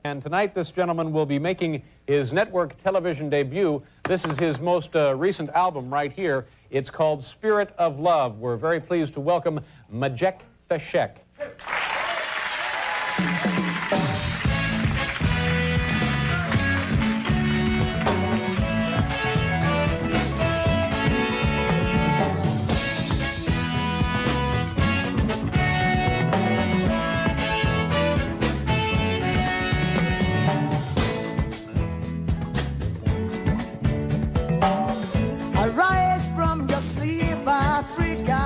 And tonight, this gentleman will be making his network television debut. This is his most recent album right here. It's called Spirit of Love. We're very pleased to welcome Majek Feshek. Arise from your sleep, Africa.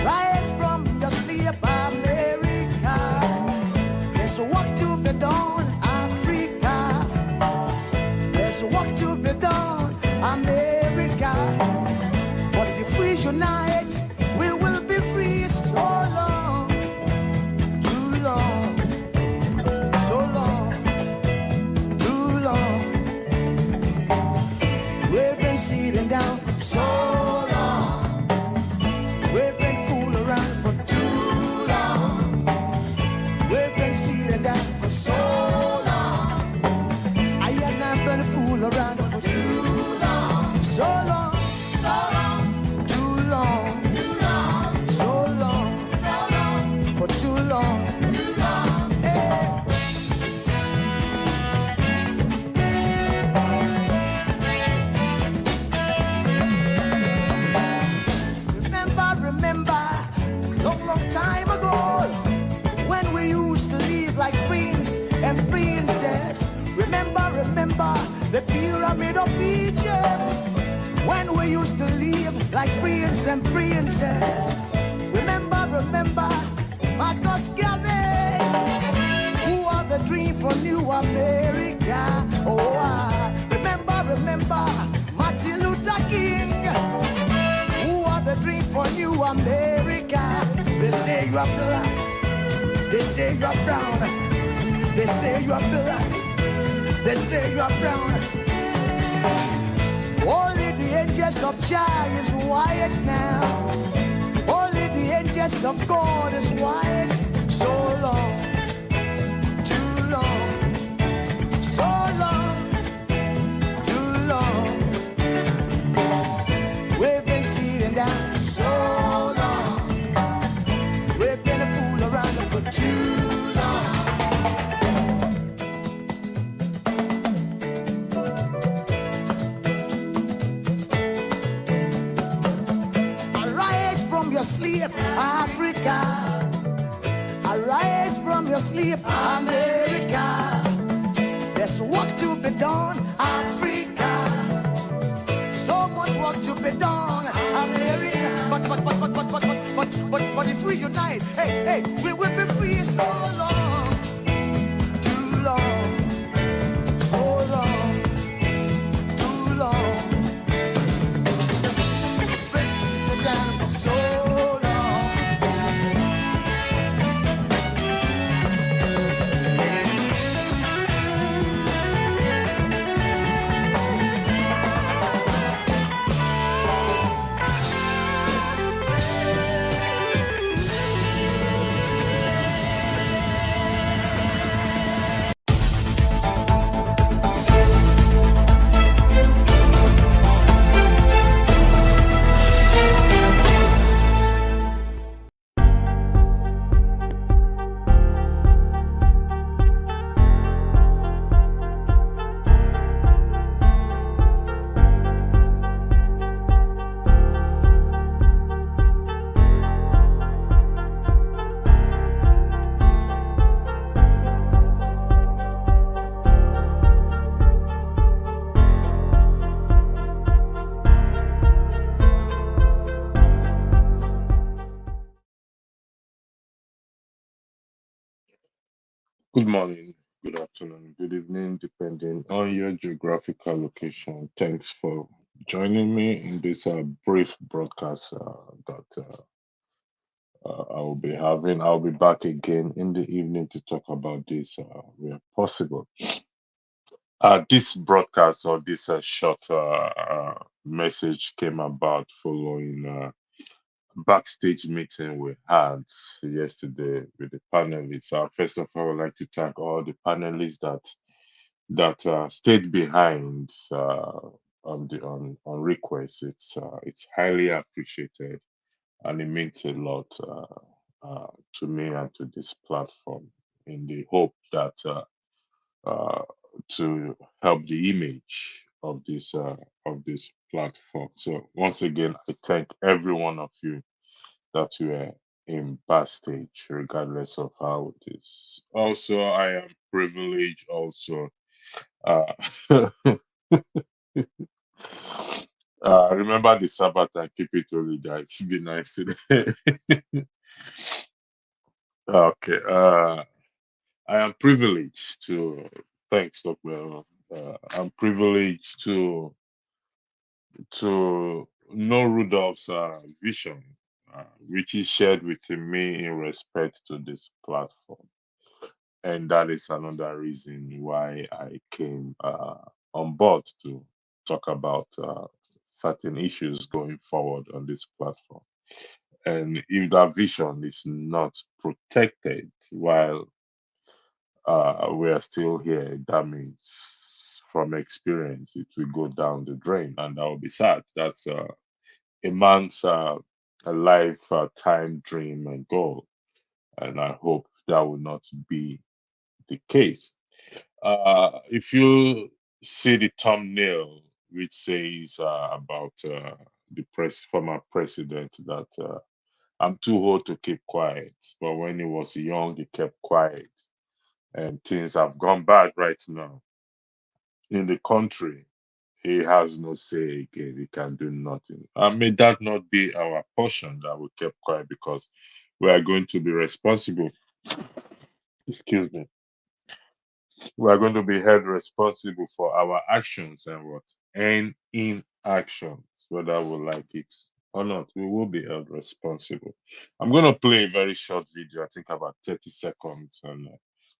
Rise from your sleep, America. There's work to be done, Africa. There's work to be done, America. But if we unite, we will be free. So long, too long, so long, too long. We've been sitting down for so long. We've been fooling around for too long. We've been sitting down for so long. I have not been fooling around for too long. So long, so long, too long, too long, so long, for too long, too long. Hey. Remember, long time ago, when we used to live like queens and princess. Remember, the pyramid of Egypt, when we used to live like queens and princess. Remember, Marcus Garvey, who are the dream for New America. Oh, remember, Martin Luther King, the dream for New America. They say you are black, they say you are brown, they say you are black, they say you are brown. Only the angels of Jah is white now. Only the angels of God is white. So long, too long, so long, too long. We've been sitting down so long. We've been a fool around for too long. Arise from your sleep, Africa. Arise from your sleep, America. There's work to be done, Africa. So much work to be done, America. But if we unite, hey, we will be free. So long, too long, so long, too long. Press the down for so long. Good morning, good afternoon, good evening, depending on your geographical location. Thanks for joining me in this brief broadcast that I will be having. I'll be back again in the evening to talk about this where possible. This broadcast or this short message came about following backstage meeting we had yesterday with the panelists. First of all, I would like to thank all the panelists that stayed behind on requests. It's highly appreciated, and it means a lot to me and to this platform. In the hope that uh, to help the image of this platform. So once again, I thank every one of you that were in backstage, regardless of how it is. Also, I am privileged also. Uh, remember the Sabbath and keep it holy, guys. Be nice today. Okay. I am privileged to thanks, Dr. I'm privileged to know Rudolph's vision, which is shared with me in respect to this platform. And that is another reason why I came on board to talk about certain issues going forward on this platform. And if that vision is not protected while we are still here, that means from experience it will go down the drain, and that will be sad. That's a man's a lifetime dream and goal, and I hope that will not be the case. If you see the thumbnail, which says about the former president that I'm too old to keep quiet, but when he was young, he kept quiet, and things have gone bad right now in the country. He has no say again. He can do nothing. May that not be our portion that we kept quiet because we are going to be responsible. Excuse me. We are going to be held responsible for our actions and what and inactions, whether we like it or not. We will be held responsible. I'm going to play a very short video. I think about 30 seconds, and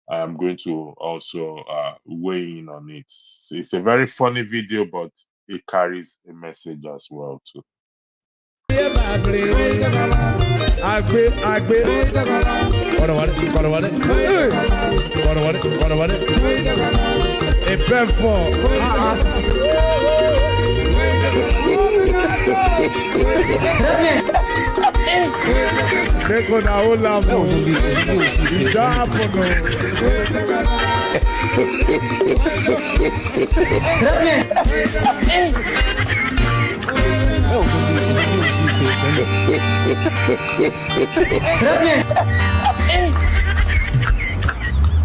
I am going to also weigh in on it. It's a very funny video, but it carries a message as well too.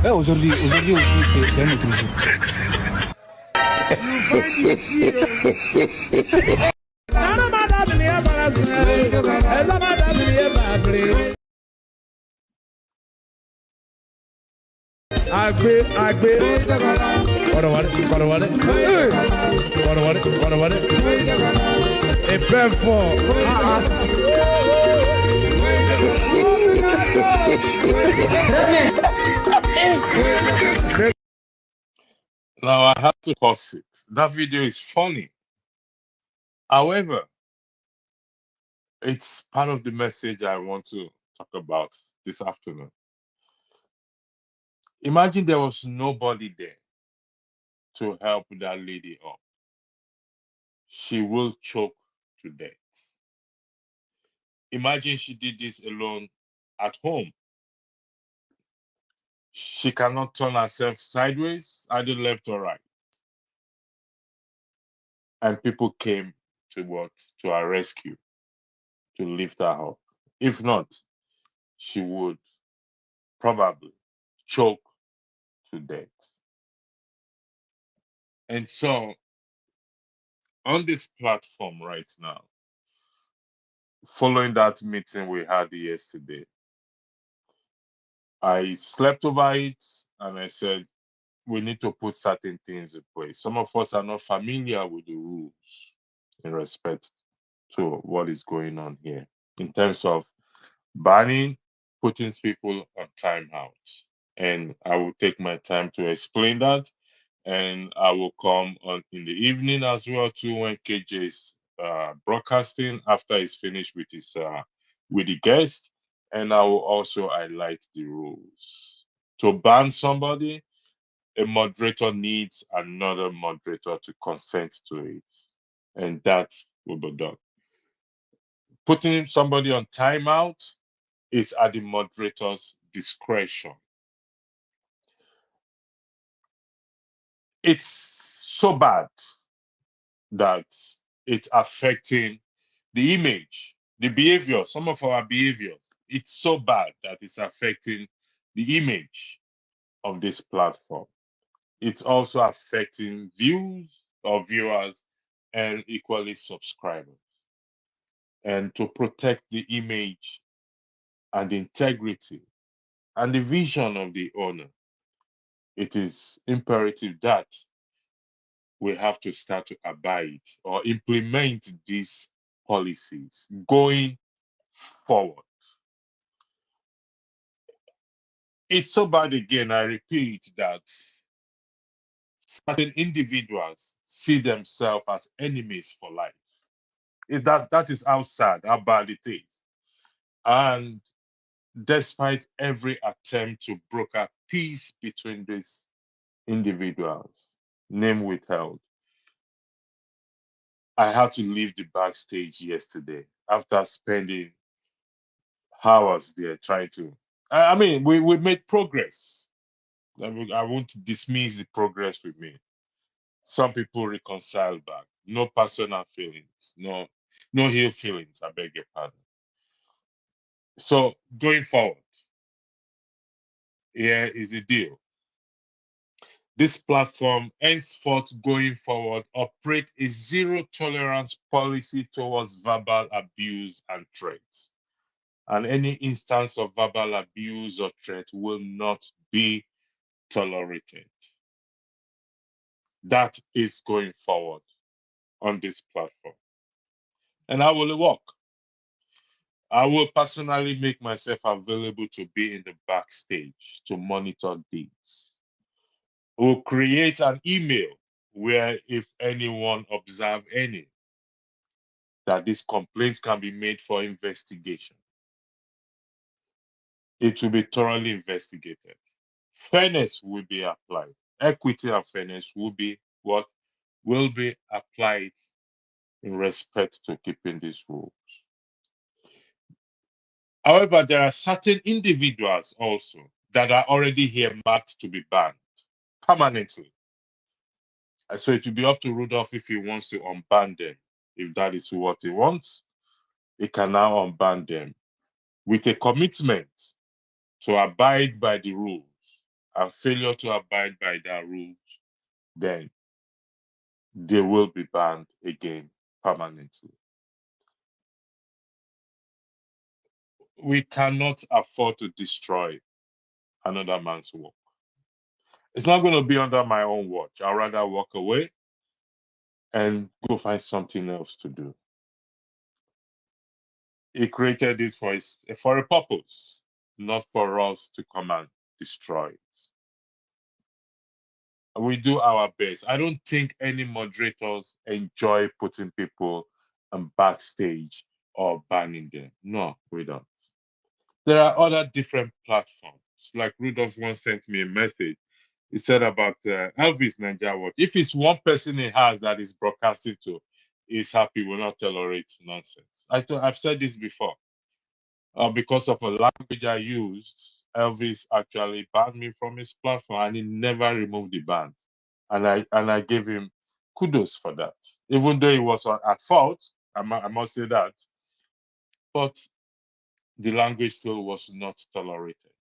Aujourd'hui, c'est un autre jour. Now I have to pause it. That video is funny. However, it's part of the message I want to talk about this afternoon. Imagine there was nobody there to help that lady up. She will choke to death. Imagine she did this alone at home. She cannot turn herself sideways, either left or right. And people came to what? To her rescue, to lift her up. If not, she would probably choke to death. And so, on this platform right now, following that meeting we had yesterday, I slept over it and I said, we need to put certain things in place. Some of us are not familiar with the rules in respect to what is going on here in terms of banning, putting people on timeout. And I will take my time to explain that. And I will come on in the evening as well too when KJ is broadcasting after he's finished with his with the guest, and I will also highlight the rules. To ban somebody, a moderator needs another moderator to consent to it, and that will be done. Putting somebody on timeout is at the moderator's discretion. It's so bad that it's affecting the image, the behavior, some of our behaviors. It's so bad that it's affecting the image of this platform. It's also affecting views or viewers and equally subscribers. And to protect the image and the integrity and the vision of the owner, it is imperative that we have to start to abide or implement these policies going forward. It's so bad again, I repeat, that certain individuals see themselves as enemies for life. That is how sad, how bad it is. And despite every attempt to broker peace between these individuals, name withheld, I had to leave the backstage yesterday after spending hours there trying to. I mean, we made progress. I won't dismiss the progress we made. Some people reconcile back. No personal feelings. No ill feelings. I beg your pardon. So going forward, here is the deal. This platform, henceforth going forward, operate a zero tolerance policy towards verbal abuse and threats. And any instance of verbal abuse or threat will not be tolerated. That is going forward on this platform. And how will it work? I will personally make myself available to be in the backstage to monitor these. We'll create an email where if anyone observe any, that these complaints can be made for investigation. It will be thoroughly investigated. Fairness will be applied. Equity and fairness will be what will be applied in respect to keeping these rules. However, there are certain individuals also that are already here marked to be banned permanently. So it will be up to Rudolph if he wants to unban them. If that is what he wants, he can now unban them with a commitment to abide by the rules. And failure to abide by their rules, then they will be banned again permanently. We cannot afford to destroy another man's work. It's not going to be under my own watch. I'd rather walk away and go find something else to do. He created this for a purpose, not for us to come and destroy it. We do our best. I don't think any moderators enjoy putting people on backstage or banning them. No, we don't. There are other different platforms. Like Rudolph once sent me a message. He said about Elvis Nigeria Watch. If it's one person he has that is broadcasting to, he's happy, will not tolerate nonsense. I've said this before. Because of a language I used, Elvis actually banned me from his platform and he never removed the ban. And I gave him kudos for that. Even though he was at fault, I must say that. But the language still was not tolerated.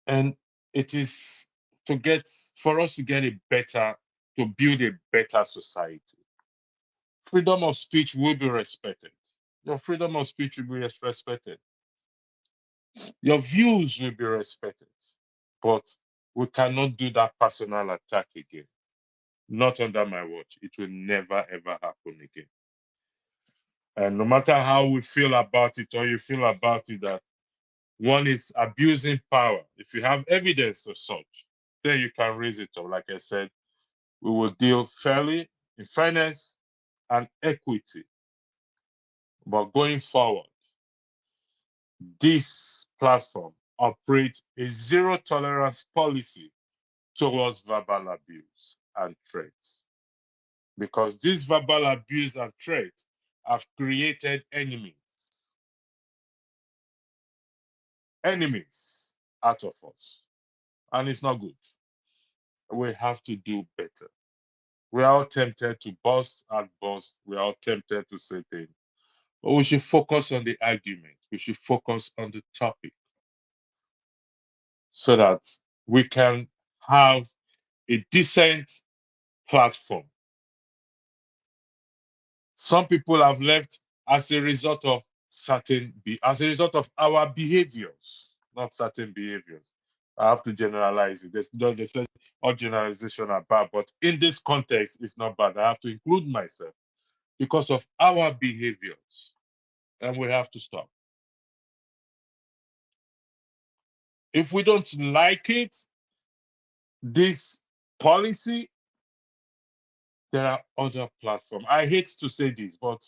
And it is for us to build a better society. Freedom of speech will be respected. Your freedom of speech will be respected. Your views will be respected. But we cannot do that personal attack again. Not under my watch. It will never, ever happen again. And no matter how we feel about it or you feel about it, that one is abusing power, if you have evidence of such, then you can raise it up. Like I said, we will deal fairly, in fairness and equity But going forward, this platform operates a zero tolerance policy towards verbal abuse and threats. Because this verbal abuse and threats have created enemies out of us. And it's not good. We have to do better. We are all tempted to burst and burst. We are all tempted to say things. But we should focus on the argument. We should focus on the topic so that we can have a decent platform. Some people have left as a result of our behaviors, not certain behaviors. I have to generalize it. They say all generalization are bad, but in this context, it's not bad. I have to include myself because of our behaviors, and we have to stop. If we don't like it, this policy, there are other platforms. I hate to say this, but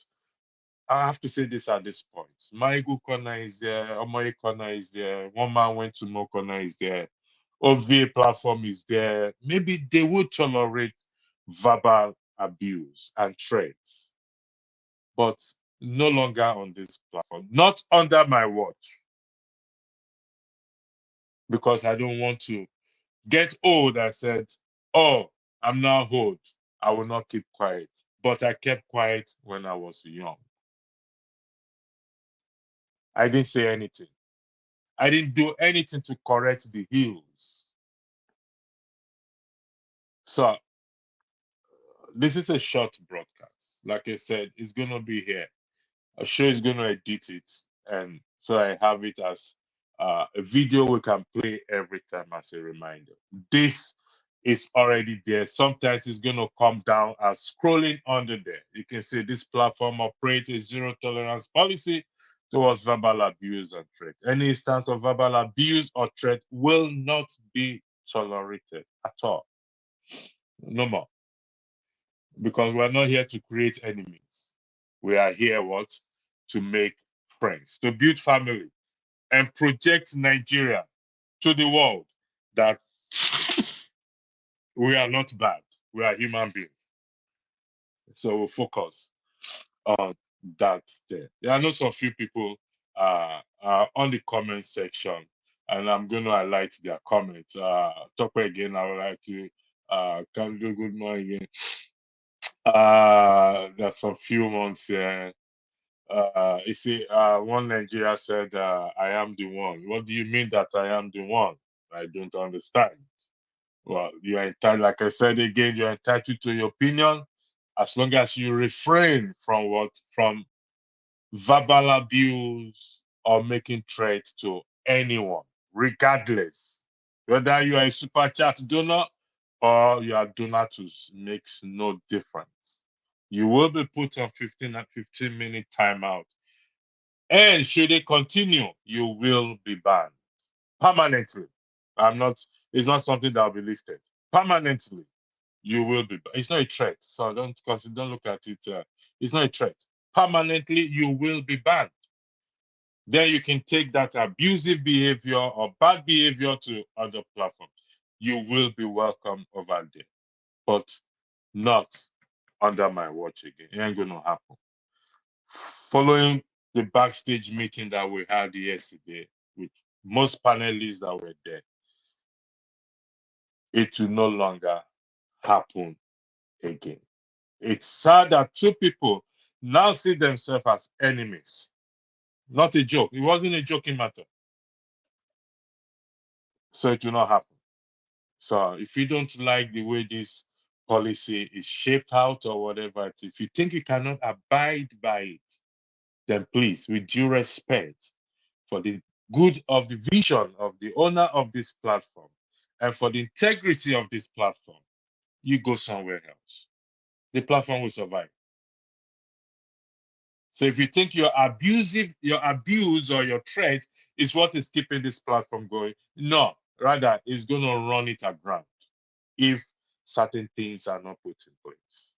I have to say this at this point. Maigu Corner is there, Omoye Corner is there, One Man Went to Mo Corner is there, OVA platform is there. Maybe they would tolerate verbal abuse and threats, but no longer on this platform. Not under my watch, because I don't want to get old. I said, oh, I'm now old. I will not keep quiet. But I kept quiet when I was young. I didn't say anything. I didn't do anything to correct the ills. So this is a short broadcast. Like I said, it's going to be here. I'm sure it's going to edit it. And so I have it as a video we can play every time as a reminder. This is already there. Sometimes it's going to come down as scrolling under there. You can see this platform operates a zero tolerance policy towards verbal abuse and threat. Any instance of verbal abuse or threat will not be tolerated at all. No more. Because we're not here to create enemies. We are here what? To make friends, to build family, and project Nigeria to the world that we are not bad. We are human beings. So we'll focus on that there. I know some few people are on the comment section, and I'm going to highlight their comments. Talk again, I would like to come do good morning again. There's some few months here. You see, one Nigeria said, I am the one. What do you mean that I am the one? I don't understand. Well, you are entitled, like I said again, you're entitled to your opinion as long as you refrain from from verbal abuse or making threats to anyone, regardless. Whether you are a super chat donor or you are donatus, makes no difference. You will be put on 15-minute timeout. And should it continue, you will be banned permanently. It's not something that will be lifted. Permanently, you will be banned. It's not a threat. So don't look at it. It's not a threat. Permanently, you will be banned. Then you can take that abusive behavior or bad behavior to other platforms. You will be welcome over there. But not under my watch again. It ain't gonna happen. Following the backstage meeting that we had yesterday with most panelists that were there, it will no longer happen again. It's sad that two people now see themselves as enemies. Not a joke. It wasn't a joking matter. So it will not happen. So if you don't like the way this policy is shaped out or whatever, if you think you cannot abide by it, then please, with due respect for the good of the vision of the owner of this platform and for the integrity of this platform, you go somewhere else. The platform will survive. So if you think your abuse or your threat is what is keeping this platform going, no, rather it's going to run it aground if certain things are not put in place.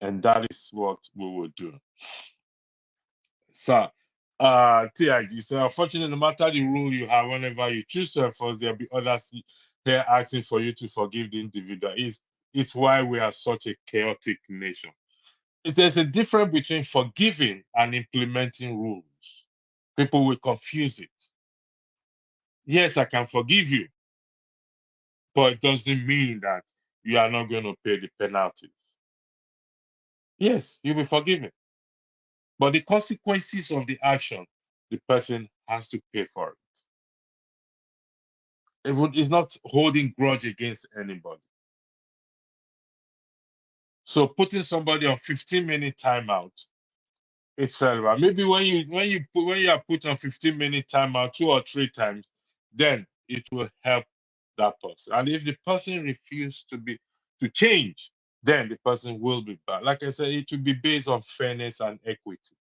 And that is what we will do. So, TIG, so unfortunately, no matter the rule you have, whenever you choose to enforce, there'll be others here asking for you to forgive the individual. It's why we are such a chaotic nation. There's a difference between forgiving and implementing rules. People will confuse it. Yes, I can forgive you, but it doesn't mean that you are not going to pay the penalties. Yes, you'll be forgiven, but the consequences of the action, the person has to pay for it. It's not holding grudge against anybody. So putting somebody on 15-minute timeout, it's fair. Right? Maybe when you are put on 15-minute timeout 2 or 3 times, then it will help that person. And if the person refuses to change, then the person will be bad. Like I said, it will be based on fairness and equity.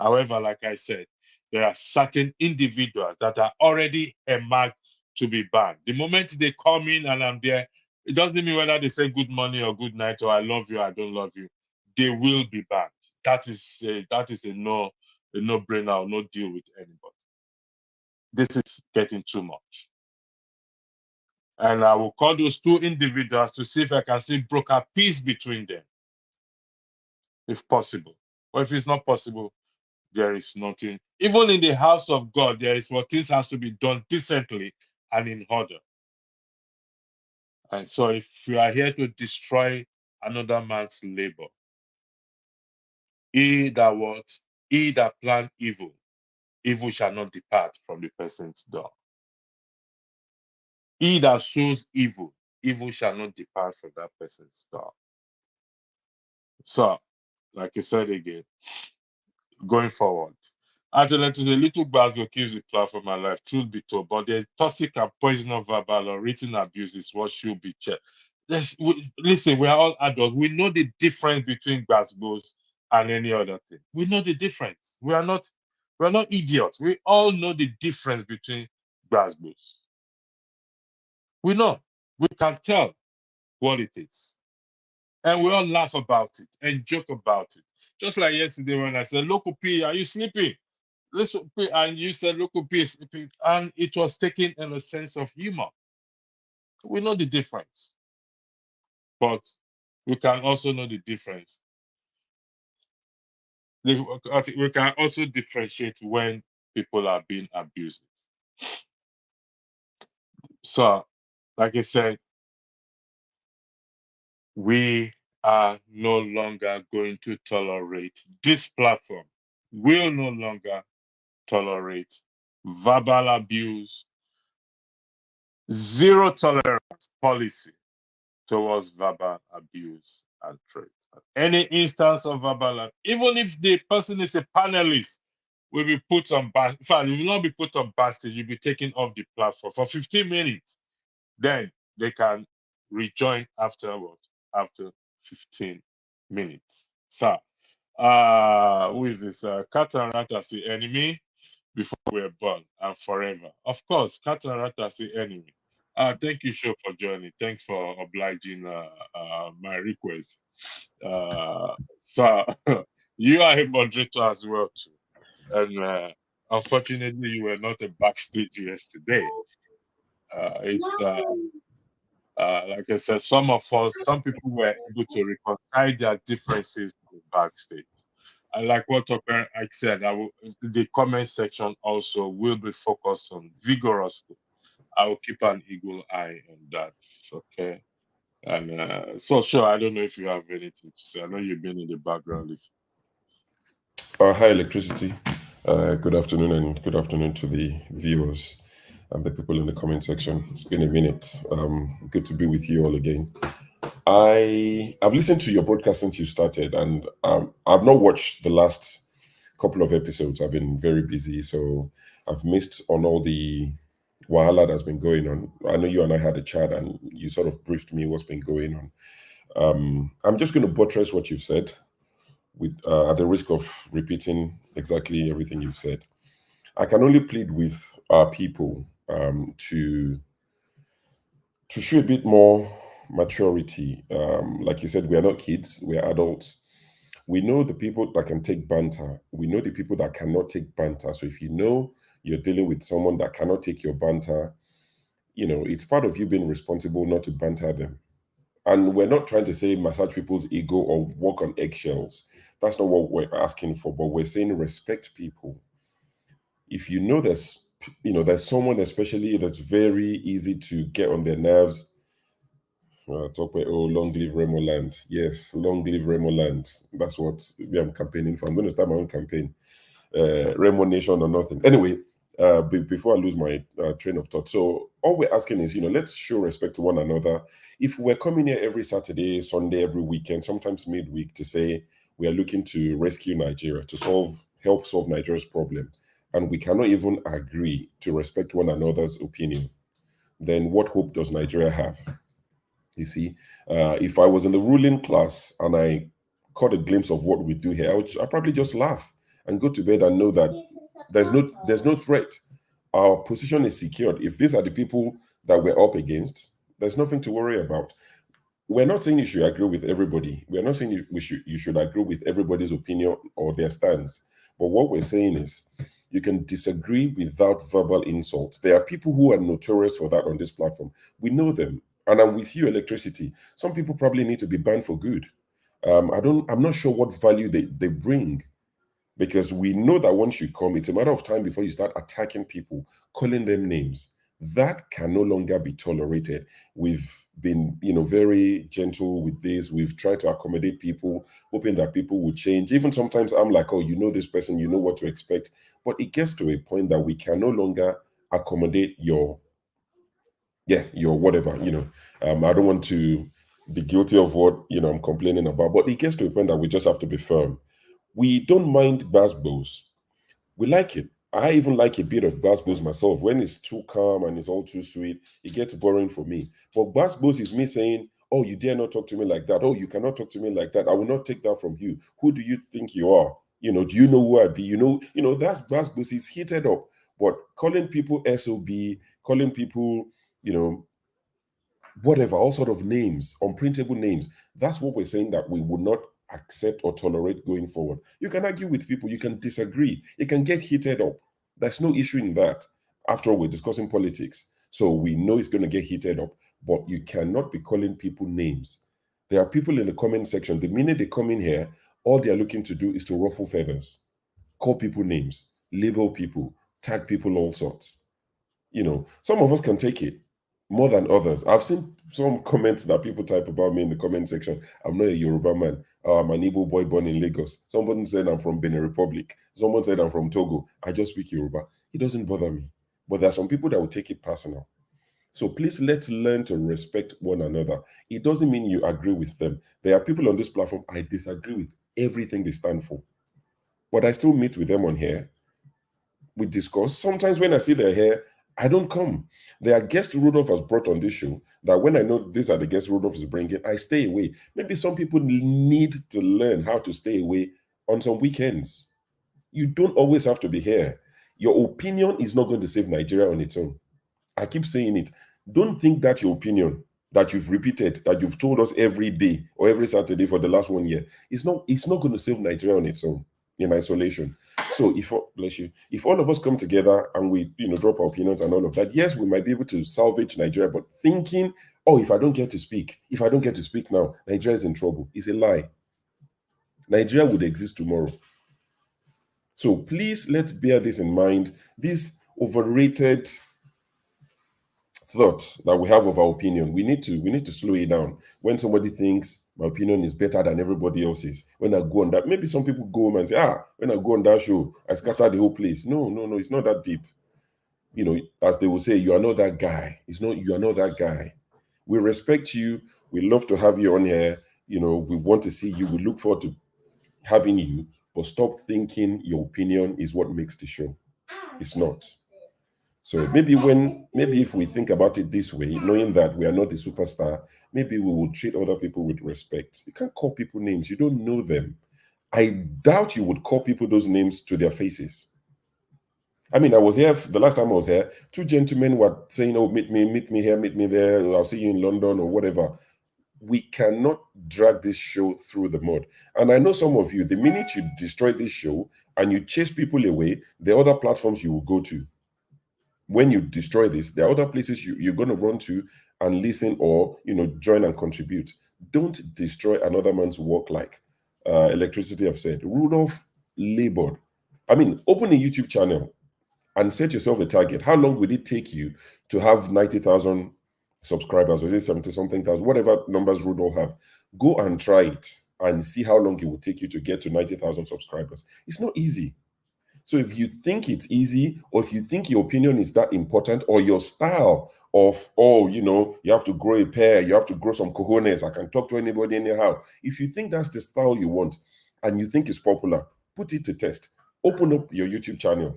However, like I said, there are certain individuals that are already earmarked to be banned. The moment they come in and I'm there, it doesn't mean whether they say good morning or good night or I love you, I don't love you. They will be banned. That is a no-brainer or no deal with anybody. This is getting too much. And I will call those 2 individuals to see if I can see broker peace between them, if possible. Or if it's not possible, there is nothing. Even in the house of God, there is what things has to be done decently and in order. And so if you are here to destroy another man's labor, he that plan evil, evil shall not depart from the person's door. He that sows evil, evil shall not depart from that person's door. So, like I said again, going forward, Angela, to the little Glasgow keeps the platform alive, truth be told, but there's toxic and poisonous verbal or written abuse is what should be checked. Listen, we are all adults. We know the difference between Glasgows and any other thing. We know the difference. We're not idiots. We all know the difference between Glasgows. We know. We can tell what it is. And we all laugh about it and joke about it. Just like yesterday when I said, Local P, are you sleeping? Listen, and you said Local P is sleeping, and it was taken in a sense of humor. We know the difference. But we can also know the difference. We can also differentiate when people are being abused. So, like I said, we are no longer going to tolerate this platform. Will no longer tolerate verbal abuse, zero tolerance policy towards verbal abuse and threat. Any instance of verbal, even if the person is a panelist, will be put on in fact, you will not be put on bastard, you'll be taken off the platform for 15 minutes. Then they can rejoin afterwards after 15 minutes. So, who is this? Cat and rat as the enemy before we're born and forever. Of course, cat and rat as the enemy. Thank you, Show, for joining. Thanks for obliging my request. So you are a moderator as well too, and unfortunately, you were not a backstage yesterday. It's like I said, some people were able to reconcile their differences backstage. I like what I said. The comment section also will be focused on vigorously. I will keep an eagle eye on that. Okay. And so sure, I don't know if you have anything to say. I know you've been in the background listening. Hi, Electricity. Good afternoon, and good afternoon to the viewers and the people in the comment section. It's been a minute. Good to be with you all again. I've listened to your broadcast since you started, and I've not watched the last couple of episodes. I've been very busy, so I've missed on all the wahala that's been going on. I know you and I had a chat, and you sort of briefed me what's been going on. I'm just going to buttress what you've said, with at the risk of repeating exactly everything you've said. I can only plead with our people to show a bit more maturity. Like you said, we are not kids, we are adults. We know the people that can take banter. We know the people that cannot take banter. So if you know you're dealing with someone that cannot take your banter, it's part of you being responsible not to banter them. And we're not trying to say massage people's ego or walk on eggshells. That's not what we're asking for, but we're saying respect people. If you know there's someone especially that's very easy to get on their nerves. Talk about, long live Remoland. Yes, long live Remoland. That's what I'm campaigning for. I'm going to start my own campaign. Remo Nation or nothing. Anyway, before I lose my train of thought. So all we're asking is, let's show respect to one another. If we're coming here every Saturday, Sunday, every weekend, sometimes midweek, to say we are looking to rescue Nigeria, to help solve Nigeria's problem, and we cannot even agree to respect one another's opinion, then what hope does Nigeria have? You see, if I was in the ruling class and I caught a glimpse of what we do here, I'd probably just laugh and go to bed and know that there's no threat. Our position is secured. If these are the people that we're up against, there's nothing to worry about. We're not saying you should agree with everybody. We're not saying you should agree with everybody's opinion or their stance. But what we're saying is you can disagree without verbal insults. There are people who are notorious for that on this platform. We know them. And I'm with you, Electricity. Some people probably need to be banned for good. I'm not sure what value they bring, because we know that once you come, it's a matter of time before you start attacking people, calling them names. That can no longer be tolerated. We've been, very gentle with this. We've tried to accommodate people, hoping that people will change. Even sometimes I'm like, oh, this person, you know what to expect. But it gets to a point that we can no longer accommodate your whatever. I don't want to be guilty of what I'm complaining about, but it gets to a point that we just have to be firm. We don't mind basbos. We like it. I even like a bit of basbos myself. When it's too calm and it's all too sweet, it gets boring for me. But basbos is me saying, oh, you dare not talk to me like that. Oh, you cannot talk to me like that. I will not take that from you. Who do you think you are? Do you know who I be? That's basbos is heated up. But calling people SOB, calling people, whatever, all sort of names, unprintable names. That's what we're saying that we would not accept or tolerate going forward. You can argue with people, you can disagree, it can get heated up. There's no issue in that. After all, we're discussing politics, so we know it's going to get heated up, but you cannot be calling people names. There are people in the comment section, the minute they come in here, all they're looking to do is to ruffle feathers, call people names, label people, tag people, all sorts. Some of us can take it more than others. I've seen some comments that people type about me in the comment section. I'm not a Yoruba man. I'm an Igbo boy born in Lagos. Someone said I'm from Benin Republic. Someone said I'm from Togo. I just speak Yoruba. It doesn't bother me. But there are some people that will take it personal. So please, let's learn to respect one another. It doesn't mean you agree with them. There are people on this platform, I disagree with everything they stand for. But I still meet with them on here. We discuss. Sometimes when I see their hair, I don't come. There are guests Rudolph has brought on this show that when I know these are the guests Rudolph is bringing, I stay away. Maybe some people need to learn how to stay away on some weekends. You don't always have to be here. Your opinion is not going to save Nigeria on its own. I keep saying it. Don't think that your opinion that you've repeated, that you've told us every day or every Saturday for the last 1 year, it's not going to save Nigeria on its own in isolation. So if all of us come together and we drop our opinions and all of that, yes, we might be able to salvage Nigeria, but thinking, oh, if I don't get to speak now, Nigeria is in trouble, is a lie. Nigeria would exist tomorrow. So please, let's bear this in mind. This overrated thought that we have of our opinion, we need to slow it down. When somebody thinks my opinion is better than everybody else's, when I go on that, maybe some people go home and say, when I go on that show, I scatter the whole place. No, it's not that deep. As they will say, you are not that guy. You are not that guy. We respect you. We love to have you on here. We want to see you. We look forward to having you, but stop thinking your opinion is what makes the show. It's not. So maybe if we think about it this way, knowing that we are not the superstar, maybe we will treat other people with respect. You can't call people names. You don't know them. I doubt you would call people those names to their faces. I mean, I was here, the last time I was here, two gentlemen were saying, oh, meet me here, meet me there, I'll see you in London or whatever. we cannot drag this show through the mud. And I know some of you, the minute you destroy this show and you chase people away, the other platforms you will go to. When you destroy this, there are other places you're going to run to and listen or, join and contribute. Don't destroy another man's work like Electricity have said. Rudolph labored. I mean, open a YouTube channel and set yourself a target. How long will it take you to have 90,000 subscribers, or is it 70-something thousand, whatever numbers Rudolph have? Go and try it and see how long it will take you to get to 90,000 subscribers. It's not easy. So if you think it's easy, or if you think your opinion is that important, or your style of, you have to grow a pair, you have to grow some cojones, I can talk to anybody anyhow. If you think that's the style you want and you think it's popular, put it to test. Open up your YouTube channel.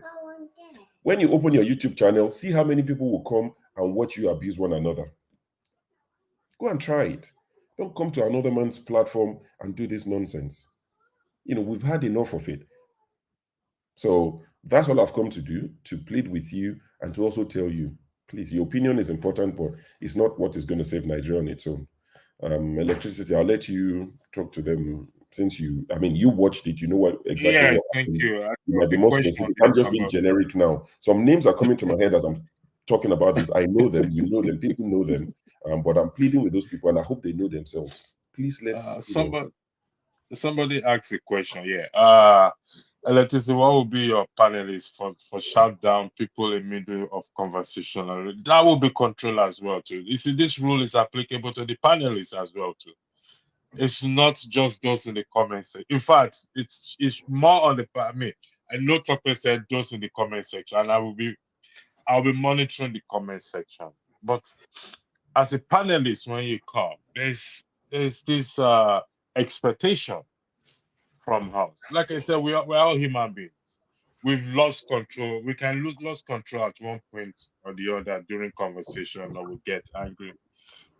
When you open your YouTube channel, see how many people will come and watch you abuse one another. Go and try it. Don't come to another man's platform and do this nonsense. We've had enough of it. So that's all I've come to do, to plead with you and to also tell you, please, your opinion is important, but it's not what is going to save Nigeria on its own. Electricity, I'll let you talk to them since you watched it, you know what exactly. Yeah, what thank you. You might be more specific. I'm just being generic now. Some names are coming to my head as I'm talking about this. I know them, you know them, people know them, but I'm pleading with those people and I hope they know themselves. Please let's. Somebody asked a question. Yeah. Electricity, what will be your panelist for shout down people in middle of conversation? That will be control as well too. You see, this rule is applicable to the panelists as well too. It's not just those in the comment section. In fact, it's more on the. I know Tope said those in the comment section, and I'll be monitoring the comment section. But as a panelist, when you come, there's this expectation from us. Like I said, we're all human beings. We've lost control. We can lose control at one point or the other during conversation, or we get angry.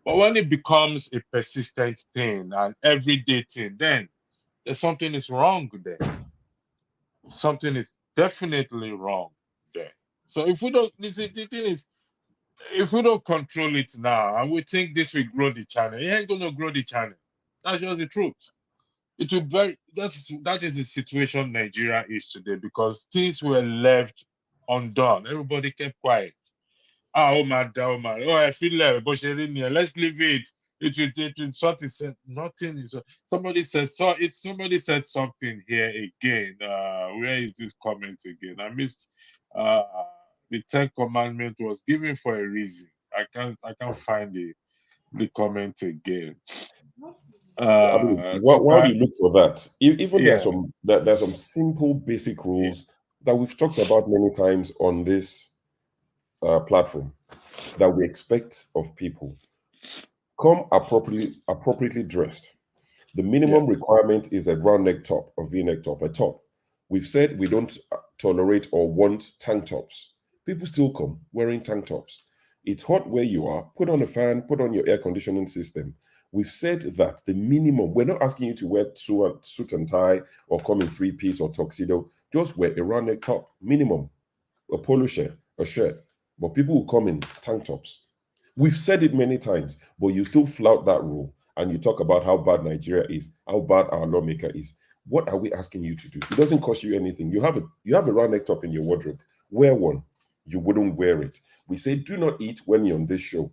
But when it becomes a persistent thing, an everyday thing, then there's something is wrong there. Something is definitely wrong there. So if we don't, the thing is, if we don't control it now and we think this will grow the channel, it ain't gonna grow the channel. That's just the truth. It will that is the situation Nigeria is today, because things were left undone. Everybody kept quiet. Oh my, I feel like let's leave it. It will sort itself. Nothing is. Somebody said something here again. Where is this comment again? I missed. The 10th commandment was given for a reason. I can't find the comment again. While you look for that, even there's some simple basic rules that we've talked about many times on this platform that we expect of people. Come appropriately dressed. The minimum requirement is a round neck top or V-neck top, a top. We've said we don't tolerate or want tank tops. People still come wearing tank tops. It's hot where you are. Put on a fan, put on your air conditioning system. We've said that the minimum, we're not asking you to wear suit and tie or come in 3-piece or tuxedo. Just wear a round neck top, minimum, a polo shirt, a shirt. But people will come in tank tops. We've said it many times, but you still flout that rule and you talk about how bad Nigeria is, how bad our lawmaker is. What are we asking you to do? It doesn't cost you anything. You have a round neck top in your wardrobe. Wear one. You wouldn't wear it. We say do not eat when you're on this show.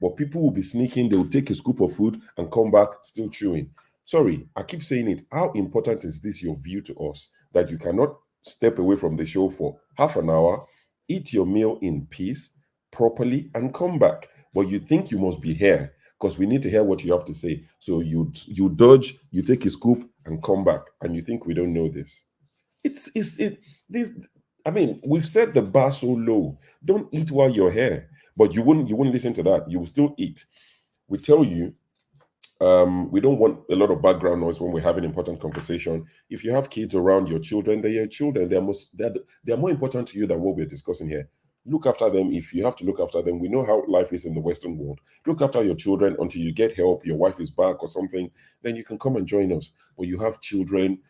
But people will be sneaking, they will take a scoop of food and come back still chewing. Sorry, I keep saying it. How important is this your view to us that you cannot step away from the show for half an hour, eat your meal in peace, properly, and come back? But you think you must be here because we need to hear what you have to say. So you dodge, you take a scoop and come back, and you think we don't know this. We've set the bar so low. Don't eat while you're here. But you wouldn't listen to that. You will still eat. We tell you, we don't want a lot of background noise when we're having important conversation. If you have kids around your children, they're your children. They're more important to you than what we're discussing here. Look after them if you have to look after them. We know how life is in the Western world. Look after your children until you get help, your wife is back or something, then you can come and join us. But you have children,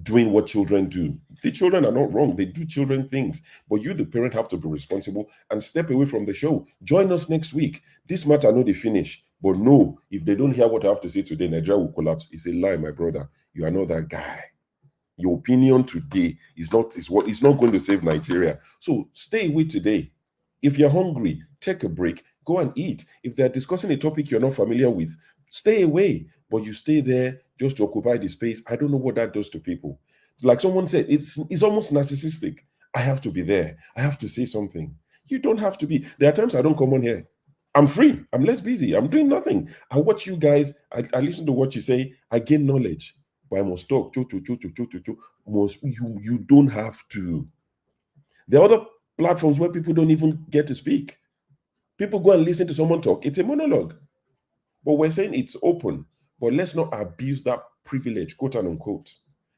doing what children do. The children are not wrong. They do children things. But you, the parent, have to be responsible and step away from the show. Join us next week. This matter, I know they finish, But no, if they don't hear what I have to say today, Nigeria will collapse. It's a lie, my brother. You are not that guy. Your opinion today is not going to save Nigeria. So stay away today. If you're hungry, take a break, go and eat. If they're discussing a topic you're not familiar with, stay away. But you stay there just to occupy the space. I don't know what that does to people. Like someone said, it's almost narcissistic. I have to be there. I have to say something. You don't have to be. There are times I don't come on here. I'm free. I'm less busy. I'm doing nothing. I watch you guys. I listen to what you say. I gain knowledge. But I must talk. You don't have to. There are other platforms where people don't even get to speak. People go and listen to someone talk. It's a monologue. But we're saying it's open. But let's not abuse that privilege, quote and unquote.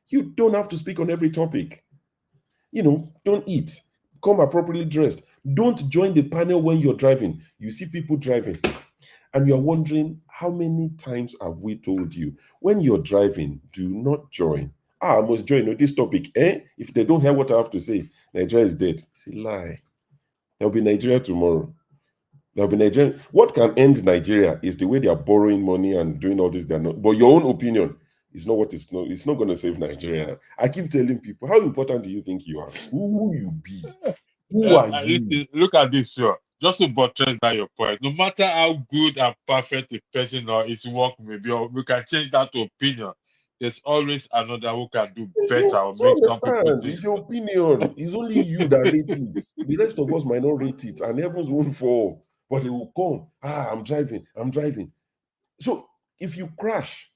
You don't have to speak on every topic. Don't eat. Come appropriately dressed. Don't join the panel when you're driving. You see people driving, and you're wondering, how many times have we told you, when you're driving, do not join. I must join this topic. If they don't hear what I have to say, Nigeria is dead. It's a lie. There'll be Nigeria tomorrow. There'll be Nigeria. What can end Nigeria is the way they are borrowing money and doing all this. They're not. But your own opinion is not what it's not. It's not going to save Nigeria. I keep telling people, how important do you think you are? Who you be? Who are you? Look at this, sure. Just to buttress that your point, no matter how good and perfect a person or his work may be, or we can change that to opinion. There's always another who can do better or make some people think. It's your opinion. It's only you that rate it. The rest of us might not rate it, and heavens won't fall. But it will come. I'm driving. So if you crash,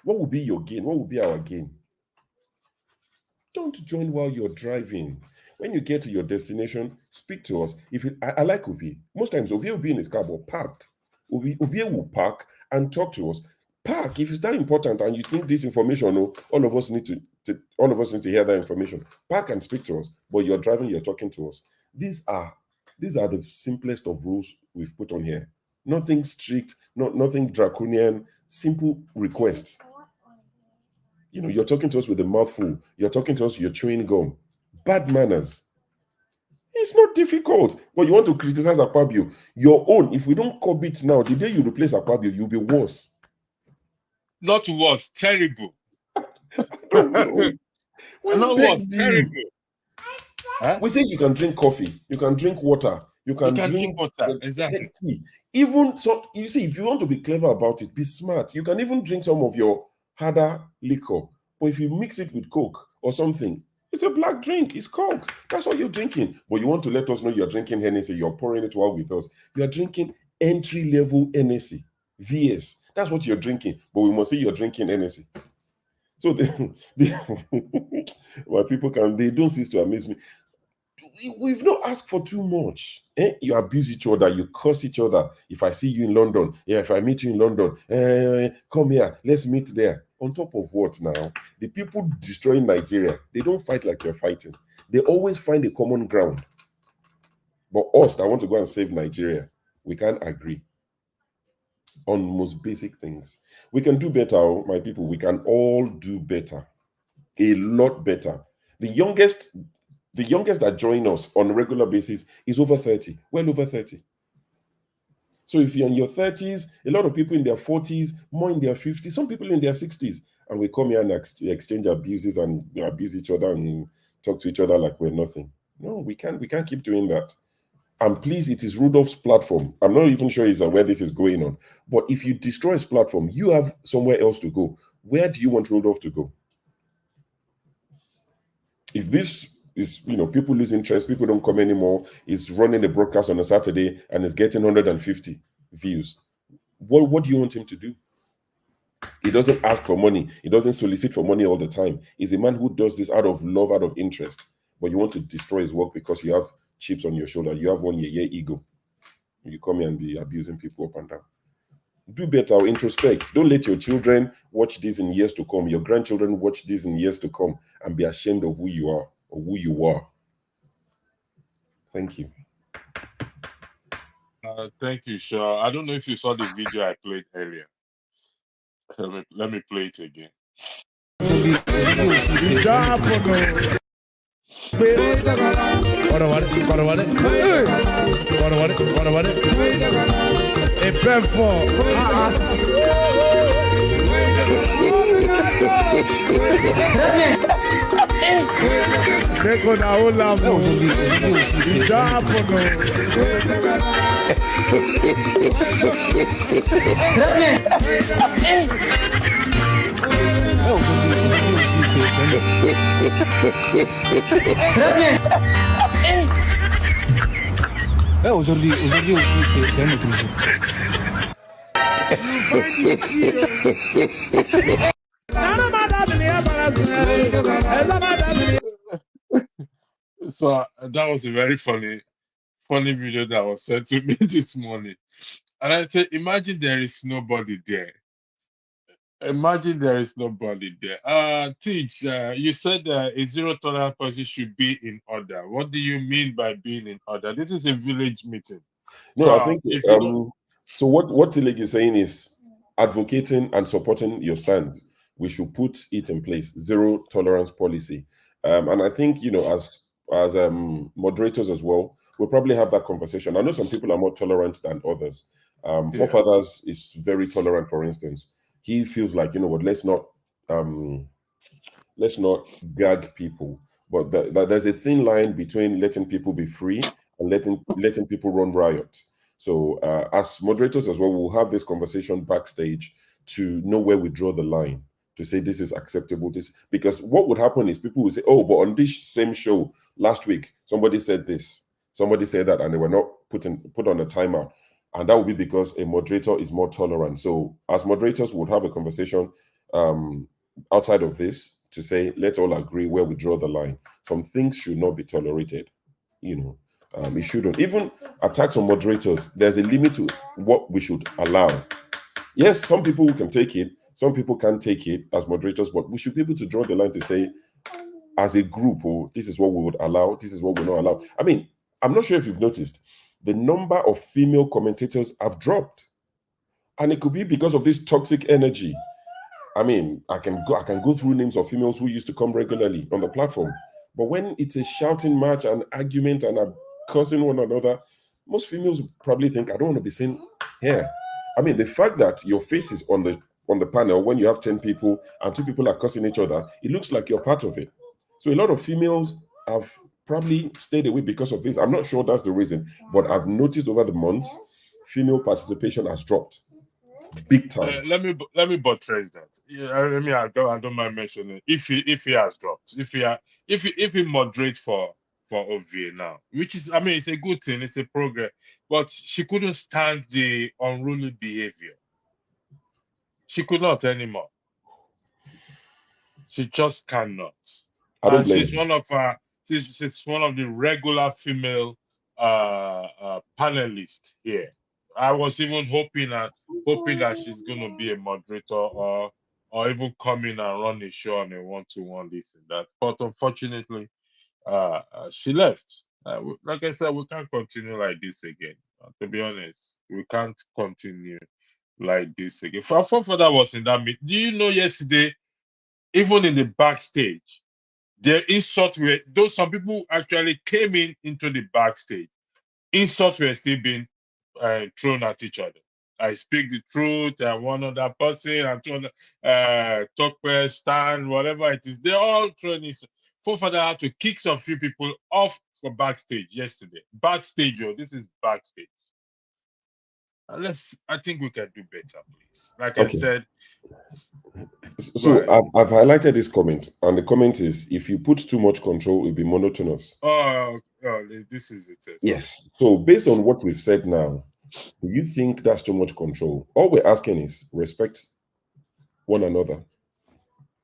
what will be your gain? What will be our gain? Don't join while you're driving. When you get to your destination, speak to us. I like Ovie. Most times Ovie will be in his car, but parked. Ovie will park and talk to us. Park. If it's that important and you think this information, all of us need to hear that information. Park and speak to us. But you're driving, you're talking to us. These are the simplest of rules we've put on here. Nothing strict, nothing draconian, simple requests. You're talking to us with a mouthful. You're talking to us, you're chewing gum. Bad manners. It's not difficult. But you want to criticize Akpabio. Your own, if we don't curb it now, the day you replace Akpabio, you'll be worse. Not worse, terrible. I don't know. Not worse, terrible. We say you can drink coffee, you can drink water, you can drink water, exactly. Tea. Even so, you see, if you want to be clever about it, be smart. You can even drink some of your harder liquor. But if you mix it with Coke or something, it's a black drink. It's Coke. That's all you're drinking. But you want to let us know you're drinking Hennessy. You're pouring it while with us. You're drinking entry-level Hennessy. VS. That's what you're drinking. But we must say you're drinking Hennessy. So my people they don't cease to amaze me. We've not asked for too much. You abuse each other, you curse each other. If I see you in London, if I meet you in London, come here, let's meet there. On top of what now? The people destroying Nigeria, they don't fight like you're fighting. They always find a common ground. But us that want to go and save Nigeria, we can't agree on most basic things. We can do better, my people. We can all do better. A lot better. The youngest that join us on a regular basis is over 30, well over 30. So if you're in your 30s, a lot of people in their 40s, more in their 50s, some people in their 60s, and we come here and exchange abuses and abuse each other and talk to each other like we're nothing. No, we can't keep doing that. And please, it is Rudolph's platform. I'm not even sure he's aware this is going on. But if you destroy his platform, you have somewhere else to go. Where do you want Rudolph to go? If this is, people lose interest, people don't come anymore, is running a broadcast on a Saturday and is getting 150 views, what do you want him to do? He doesn't ask for money. He doesn't solicit for money all the time. He's a man who does this out of love, out of interest. But you want to destroy his work because you have chips on your shoulder. You have one ego. You come here and be abusing people up and down. Do better, introspect. Don't let your children watch this in years to come. Your grandchildren watch this in years to come and be ashamed of who you are or who you were. Thank you. Thank you, Shaw. I don't know if you saw the video I played earlier. Let me play it again. Aujourd'hui, c'est un autre jour. So that was a very funny video that was sent to me this morning. And I said, imagine there is nobody there. Imagine there is nobody there. Teach, you said a zero tolerance policy should be in order. What do you mean by being in order? This is a village meeting. No, So I think if you don't, so. What Tileg is saying is advocating and supporting your stance. We should put it in place. Zero tolerance policy, and I think as moderators as well, we'll probably have that conversation. I know some people are more tolerant than others. Forefathers is very tolerant, for instance. He feels like, what, let's not gag people, but there's a thin line between letting people be free and letting people run riot. So as moderators as well, we'll have this conversation backstage to know where we draw the line, to say this is acceptable. Because what would happen is people will say, oh, but on this same show last week, somebody said this, somebody said that, and they were not put on a timeout. And that would be because a moderator is more tolerant. So as moderators, we'll have a conversation outside of this to say, let's all agree where we draw the line. Some things should not be tolerated. It shouldn't. Even attacks on moderators, there's a limit to what we should allow. Yes, some people can take it, some people can't take it as moderators, but we should be able to draw the line to say, as a group, this is what we would allow, this is what we not allow. I mean, I'm not sure if you've noticed, the number of female commentators have dropped. And it could be because of this toxic energy. I mean, I can go through names of females who used to come regularly on the platform. But when it's a shouting match, an argument, and a cursing one another, most females probably think, I don't want to be seen here. I mean, the fact that your face is on the panel when you have 10 people and 2 people are cursing each other, it looks like you're part of it. So a lot of females have probably stayed away because of this. I'm not sure that's the reason, but I've noticed over the months, female participation has dropped big time. let me buttress that. I don't mind mentioning if he has dropped, if he moderate for OVA now, which is, I mean, it's a good thing, it's a progress, but she couldn't stand the unruly behavior. She could not anymore. She just cannot. I don't And blame she's you. one of the regular female panelists here. I was even hoping that she's going to be a moderator or even come in and run a show on a one-to-one, this and that. But unfortunately, she left. Like I said, we can't continue like this again. To be honest, we can't continue like this again. Father was in that meeting. Do you know yesterday, even in the backstage, the insults were, though some people actually came into the backstage, insults were still being thrown at each other. I speak the truth, and one other person, and talk stand, whatever it is, they're all throwing it. Forefather had to kick some few people off for backstage yesterday. Backstage, this is backstage. I think we can do better, please. Like I said. So I've highlighted this comment, and the comment is, if you put too much control, it'll be monotonous. Oh, this is it. Yes. So based on what we've said now, do you think that's too much control? All we're asking is respect one another.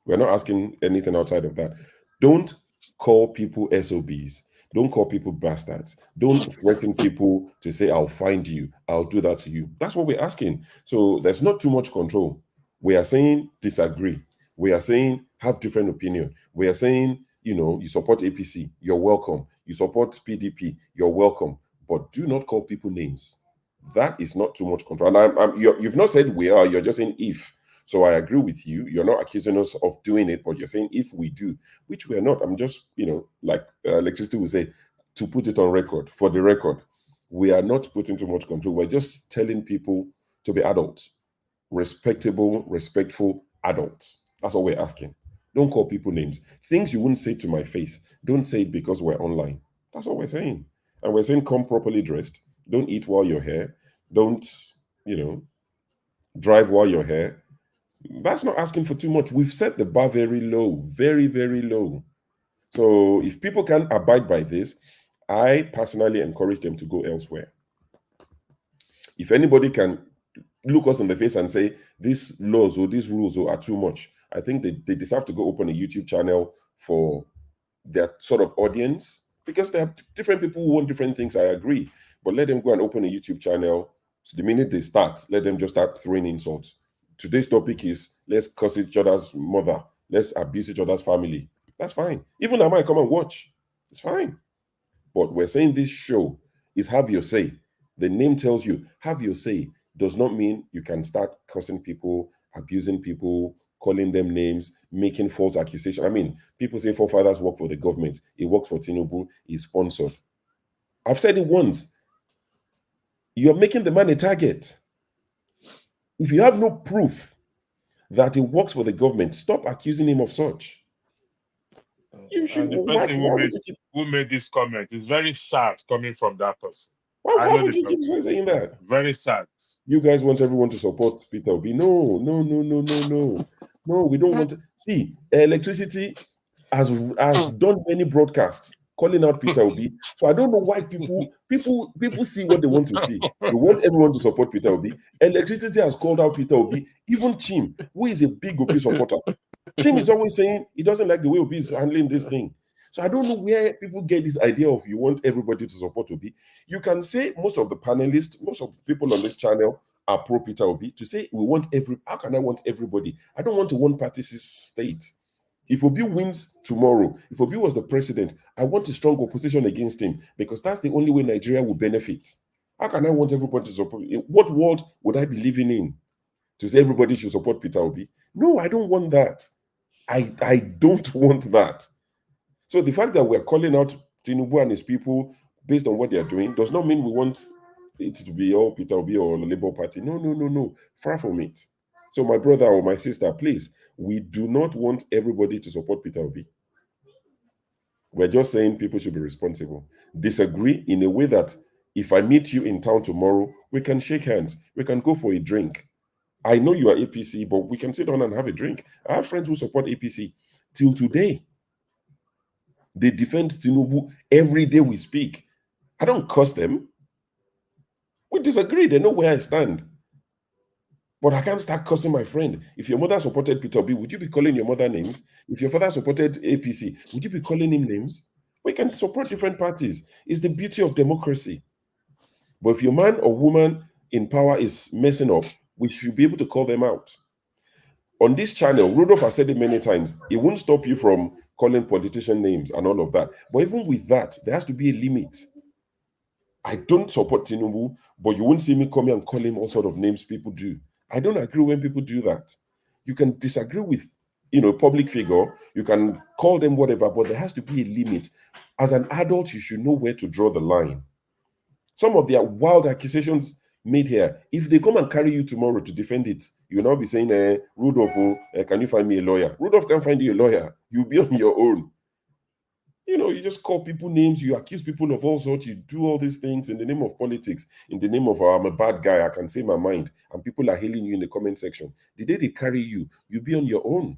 We're not asking anything outside of that. Don't call people SOBs. Don't call people bastards. Don't threaten people to say, I'll find you, I'll do that to you. That's what we're asking. So there's not too much control. We are saying disagree. We are saying have different opinion. We are saying, you support APC, you're welcome. You support PDP, you're welcome. But do not call people names. That is not too much control. And you've not said we are, you're just saying if. So I agree with you. You're not accusing us of doing it, but you're saying if we do, which we are not. I'm just, like electricity will say, to put it on record, for the record, We are not putting too much control. We're just telling people to be adults, respectable, respectful adults. That's all we're asking. Don't call people names. Things you wouldn't say to my face, don't say it because we're online. That's what we're saying. And we're saying come properly dressed. Don't eat while you're here. Don't, drive while you're here. That's not asking for too much. We've set the bar very low, very, very low. So if people can abide by this, I personally encourage them to go elsewhere. If anybody can look us in the face and say these laws or these rules are too much, I think they deserve to go open a YouTube channel for their sort of audience, because there are different people who want different things. I agree, but let them go and open a YouTube channel. So the minute they start, let them just start throwing insults. Today's topic is let's curse each other's mother, let's abuse each other's family. That's fine. Even I might come and watch. It's fine. But we're saying this show is have your say. The name tells you have your say. Does not mean you can start cursing people, abusing people, calling them names, making false accusations. I mean, people say forefathers work for the government. He works for Tinubu. He's sponsored. I've said it once. You're making the man a target. If you have no proof that he works for the government, stop accusing him of such. You should. And the person who made this comment is very sad coming from that person. Why would you keep saying that? Very sad. You guys want everyone to support Peter Obi? No. No, we don't want to. See, electricity has done many broadcasts calling out Peter Obi. So I don't know why people see what they want to see. We want everyone to support Peter Obi. Electricity has called out Peter Obi. Even Chim, who is a big Obi supporter. Chim is always saying he doesn't like the way Obi is handling this thing. So I don't know where people get this idea of you want everybody to support Obi. You can say most of the panelists, most of the people on this channel are pro Peter Obi. To say we want how can I want everybody? I don't want a one-party state. If Obi wins tomorrow, if Obi was the president, I want a strong opposition against him, because that's the only way Nigeria will benefit. How can I want everybody to support? What world would I be living in to say everybody should support Peter Obi? No, I don't want that. I don't want that. So the fact that we're calling out Tinubu and his people based on what they're doing does not mean we want it to be all Peter Obi or the Labour Party. No. Far from it. So my brother or my sister, please, we do not want everybody to support Peter Obi. We're just saying people should be responsible. Disagree in a way that if I meet you in town tomorrow, we can shake hands. We can go for a drink. I know you are APC, but we can sit down and have a drink. I have friends who support APC till today. They defend Tinubu every day we speak. I don't curse them. We disagree. They know where I stand. But I can't start cursing my friend. If your mother supported Peter Obi, would you be calling your mother names? If your father supported APC, would you be calling him names? We can support different parties. It's the beauty of democracy. But if your man or woman in power is messing up, we should be able to call them out. On this channel, Rudolph has said it many times, it won't stop you from calling politician names and all of that. But even with that, there has to be a limit. I don't support Tinubu, but you won't see me come here and call him all sort of names people do. I don't agree when people do that. You can disagree with, a public figure. You can call them whatever, but there has to be a limit. As an adult, you should know where to draw the line. Some of their wild accusations made here, if they come and carry you tomorrow to defend it, you'll now be saying, Rudolph, can you find me a lawyer? Rudolph can't find you a lawyer. You'll be on your own. You just call people names, you accuse people of all sorts, you do all these things in the name of politics, in the name of I'm a bad guy, I can say my mind, and people are hailing you in the comment section. The day they carry you, you'll be on your own.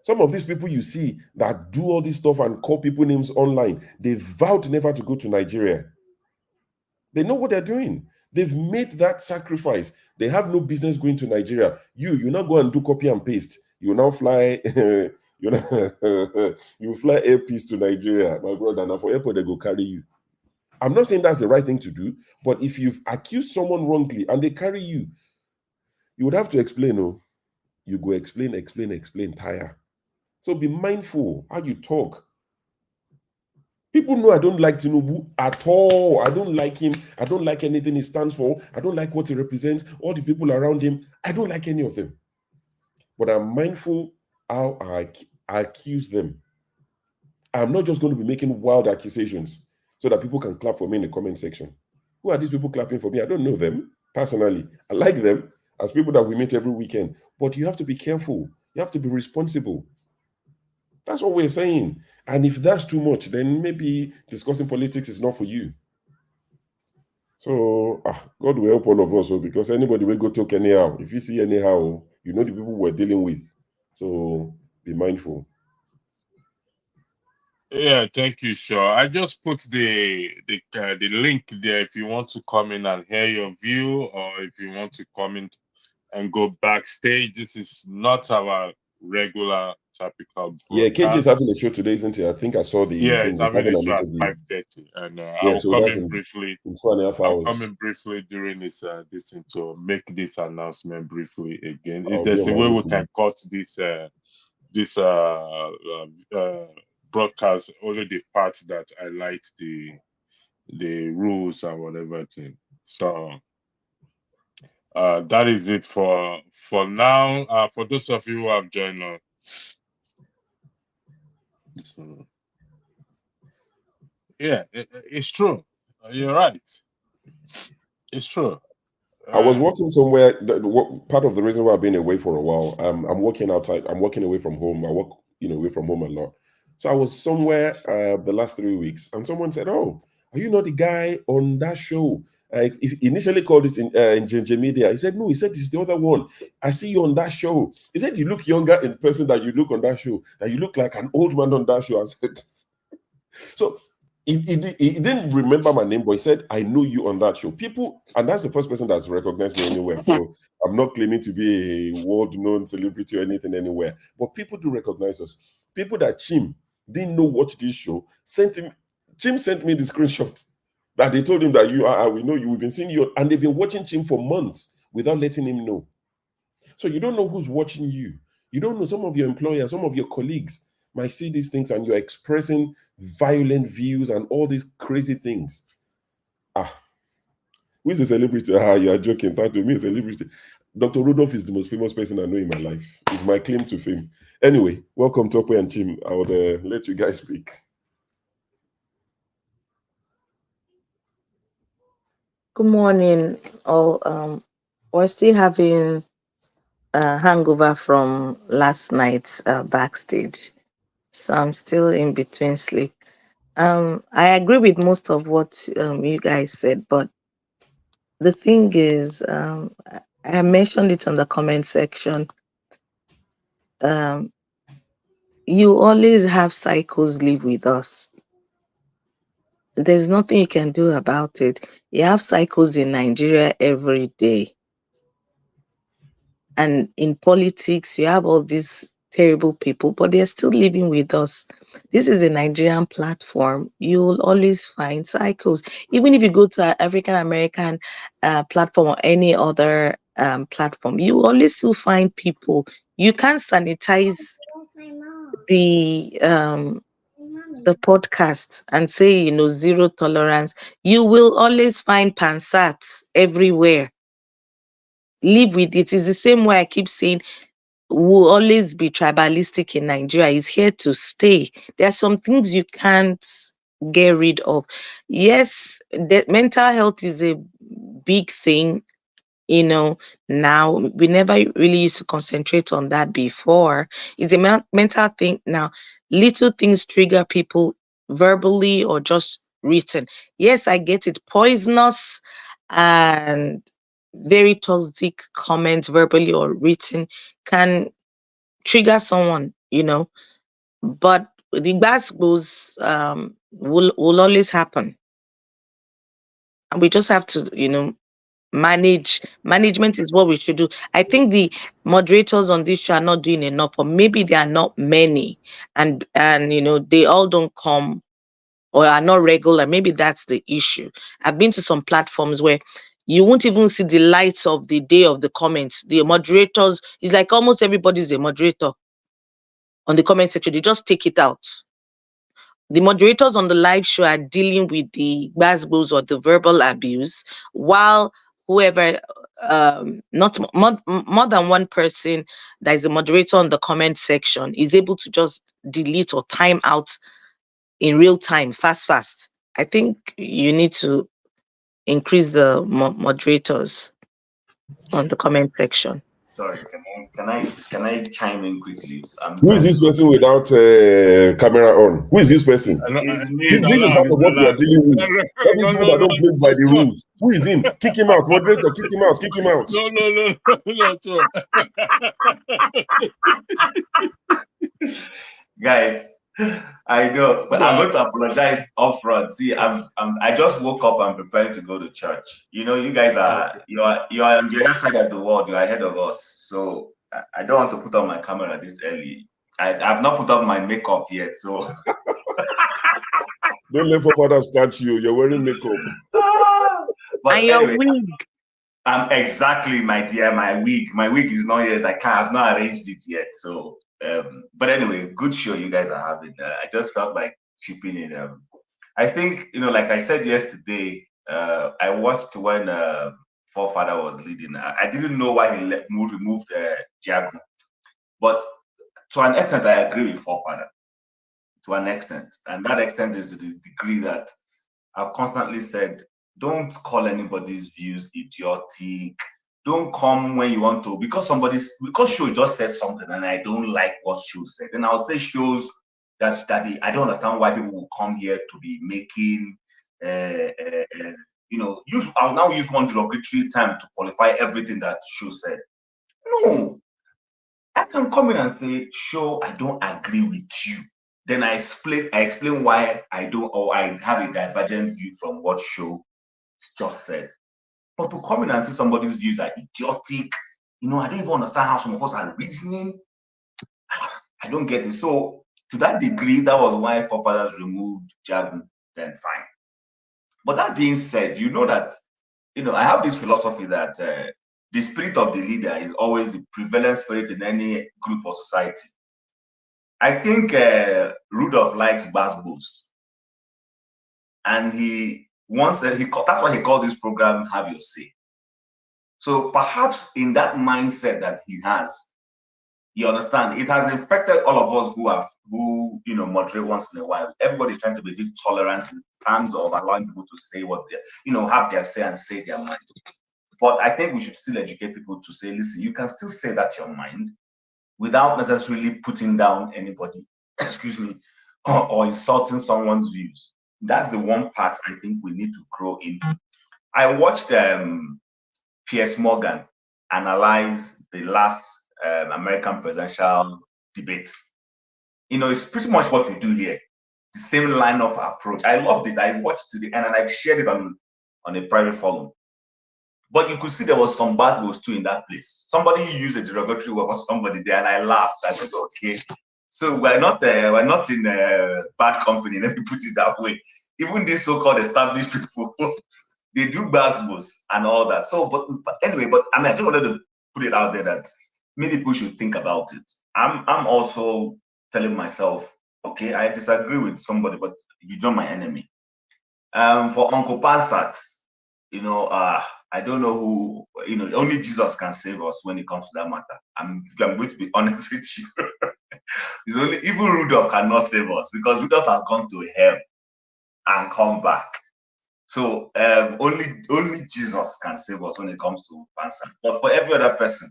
Some of these people you see that do all this stuff and call people names online, they vowed never to go to Nigeria. They know what they're doing. They've made that sacrifice. They have no business going to Nigeria. You now go and do copy and paste. You now fly, you fly airpiece to Nigeria, my brother. Now for airport, they go carry you. I'm not saying that's the right thing to do, but if you've accused someone wrongly and they carry you, you would have to explain. You go explain, tire. So be mindful how you talk. People know I don't like Tinubu at all. I don't like him. I don't like anything he stands for. I don't like what he represents. All the people around him, I don't like any of them. But I'm mindful how I accuse them. I'm not just going to be making wild accusations. so that people can clap for me in the comment section. Who are these people clapping for me? I don't know them personally. I like them as people that we meet every weekend. But you have to be careful. You have to be responsible. That's what we're saying. And if that's too much, then maybe discussing politics is not for you. So God will help all of us. Because anybody will go talk anyhow. If you see anyhow, you know the people we're dealing with. So be mindful. Yeah, thank you, sure. I just put the link there if you want to come in and hear your view, or if you want to come in and go backstage. This is not our regular typical Yeah, KJ is broadcast. having a show today, isn't he? I think I saw the Yeah, thing. he's He's having having a an show at interview. 5:30, and I Yeah, will so come that's in in briefly. 2.5 I'll hours. come in briefly during this thing to make this announcement briefly again. If I'll be there's on a my way way we to can cut this broadcast, only the part that I liked the rules and whatever thing. So that is it for now. For those of you who have joined us. So, yeah, it's true. You're right. It's true. I was working somewhere. Part of the reason why I've been away for a while, I'm working outside. I'm working away from home. I work, away from home a lot. So I was somewhere the last 3 weeks, and someone said, "Oh, are you not the guy on that show?" He initially called it in JJ Media. He said, "No." He said, "It's the other one. I see you on that show." He said, "You look younger in person than you look on that show. That you look like an old man on that show." I said, "So." He didn't remember my name, but he said, "I know you on that show." People, and that's the first person that's recognized me anywhere. So I'm not claiming to be a world-known celebrity or anything anywhere. But people do recognize us. People that Chim didn't know watch this show Chim sent me the screenshot that they told him that we know you, we've been seeing you, and they've been watching Chim for months without letting him know. So you don't know who's watching you. You don't know. Some of your employers, some of your colleagues might see these things, and you're expressing violent views and all these crazy things. Who is a celebrity? You are joking. That to me, a celebrity. Dr. Rudolph is the most famous person I know in my life. It's my claim to fame. Anyway, welcome Tope and Chim. I would let you guys speak. Good morning, all. We're still having a hangover from last night's backstage, so I'm still in between sleep. I agree with most of what you guys said, but the thing is, I mentioned it in the comment section. You always have cycles live with us. There's nothing you can do about it. You have cycles in Nigeria every day. And in politics, you have all these terrible people, but they're still living with us. This is a Nigerian platform. You'll always find cycles. Even if you go to an African American platform or any other platform, you always still find people. You can't sanitize the podcast and say, zero tolerance. You will always find pansats everywhere. Live with it. It's the same way I keep saying will always be tribalistic in Nigeria. Is here to stay. There are some things you can't get rid of. Yes, the mental health is a big thing. Now we never really used to concentrate on that before. It's a mental thing now. Little things trigger people verbally or just written. Yes, I get it. Poisonous and very toxic comments, verbally or written, can trigger someone, but the gbas goes will always happen. And we just have to, management is what we should do. I think the moderators on this show are not doing enough, or maybe there are not many, and they all don't come or are not regular. Maybe that's the issue. I've been to some platforms where you won't even see the lights of the day of the comments. The moderators, it's like almost everybody's a moderator on the comment section. They just take it out. The moderators on the live show are dealing with the gbasgbos or the verbal abuse, while whoever, not more than one person that is a moderator on the comment section is able to just delete or time out in real time, fast. I think you need to increase the moderators on the comment section. Sorry, can I chime in quickly? Who is this person without camera on? Who is this person? This is part of what we are dealing with. That is people that don't play by the rules. Who is him? Kick him out, moderator. Kick him out. Kick him out. No. Guys, I know, but I'm going to apologize upfront. See, I just woke up and preparing to go to church. You know, you guys are you are on the other side of the world. You are ahead of us, so I don't want to put on my camera this early. I've not put on my makeup yet, so don't let forefathers catch you. You're wearing makeup. But and your wig. Exactly, my dear, my wig. My wig is not yet. I've not arranged it yet, so. But anyway, good show you guys are having. I just felt like chipping in. I think, you know, like I said yesterday, I watched when Forefather was leading. I didn't know why he removed Jagu, but to an extent, I agree with Forefather. To an extent, and that extent is to the degree that I've constantly said, don't call anybody's views idiotic. Don't come when you want to, because Sho just said something and I don't like what Sho said. And I'll say shows that I don't understand why people will come here to be making, you know, I'll now use one derogatory term to qualify everything that Sho said. No, I can come in and say, Sho, I don't agree with you. Then I explain why I don't, or I have a divergent view from what Sho just said. But to come in and see somebody's views are idiotic, you know, I don't even understand how some of us are reasoning. I don't get it. So to that degree, that was why Forefathers removed Jagu, then fine. But that being said, you know that, you know, I have this philosophy that the spirit of the leader is always the prevalent spirit in any group or society. I think Rudolph likes Basbos. And he once said, that's why he called this program Have Your Say. So perhaps in that mindset that he has, you understand, it has infected all of us who you know, moderate once in a while. Everybody's trying to be tolerant in terms of allowing people to say what they, you know, have their say and say their mind. But I think we should still educate people to say, listen, you can still say that your mind without necessarily putting down anybody, excuse me, or insulting someone's views. That's the one part I think we need to grow into. I watched Piers Morgan analyze the last American presidential debate. You know, it's pretty much what we do here. The same lineup approach. I loved it. I watched to the end and I shared it on a private forum. But you could see there was some battles too in that place. Somebody used a derogatory word for somebody there, and I laughed. I said, okay. So we're not in bad company. Let me put it that way. Even these so-called established people, they do basketballs and all that. So, but anyway, but I mean, I just wanted to put it out there that maybe people should think about it. I'm also telling myself, okay, I disagree with somebody, but you're not my enemy. For Uncle Pansat, you know, I don't know who, you know, only Jesus can save us when it comes to that matter. I'm going to be honest with you. It's only even Rudolph cannot save us, because Rudolph has gone to hell and come back. So only Jesus can save us when it comes to Pansat. But for every other person,